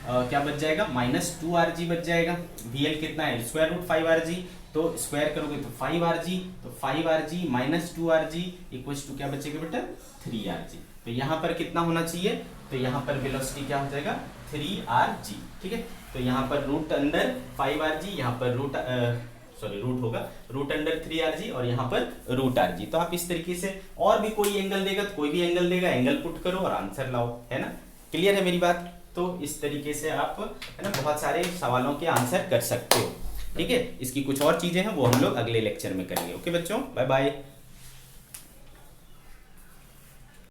क्या बच जाएगा, -2rg बच जाएगा। VL कितना है, √5rg, तो स्क्वायर करोगे तो 5rg, तो 5rg minus 2rg equals to क्या बचेगा बेटा 3rg। तो यहाँ पर कितना होना चाहिए, तो यहाँ पर वेलोसिटी क्या हो जाएगा 3rg। ठीक है, तो यहाँ पर रूट अंडर 5rg, यहाँ पर रूट होगा रूट अंडर 3rg, और यहाँ पर √rg। तो आप इस तरीके से, और भी कोई एंगल देगा तो कोई भी एंगल देगा, एंगल पुट करो और आंसर लाओ, है ना। क्लियर है मेरी बात। तो इस तरीके से आप है ना बहुत सारे सवालों के आंसर कर सकते हो। ठीक है, इसकी कुछ और चीजें हैं वो हम लोग अगले लेक्चर में करेंगे। ओके बच्चों, बाय बाय।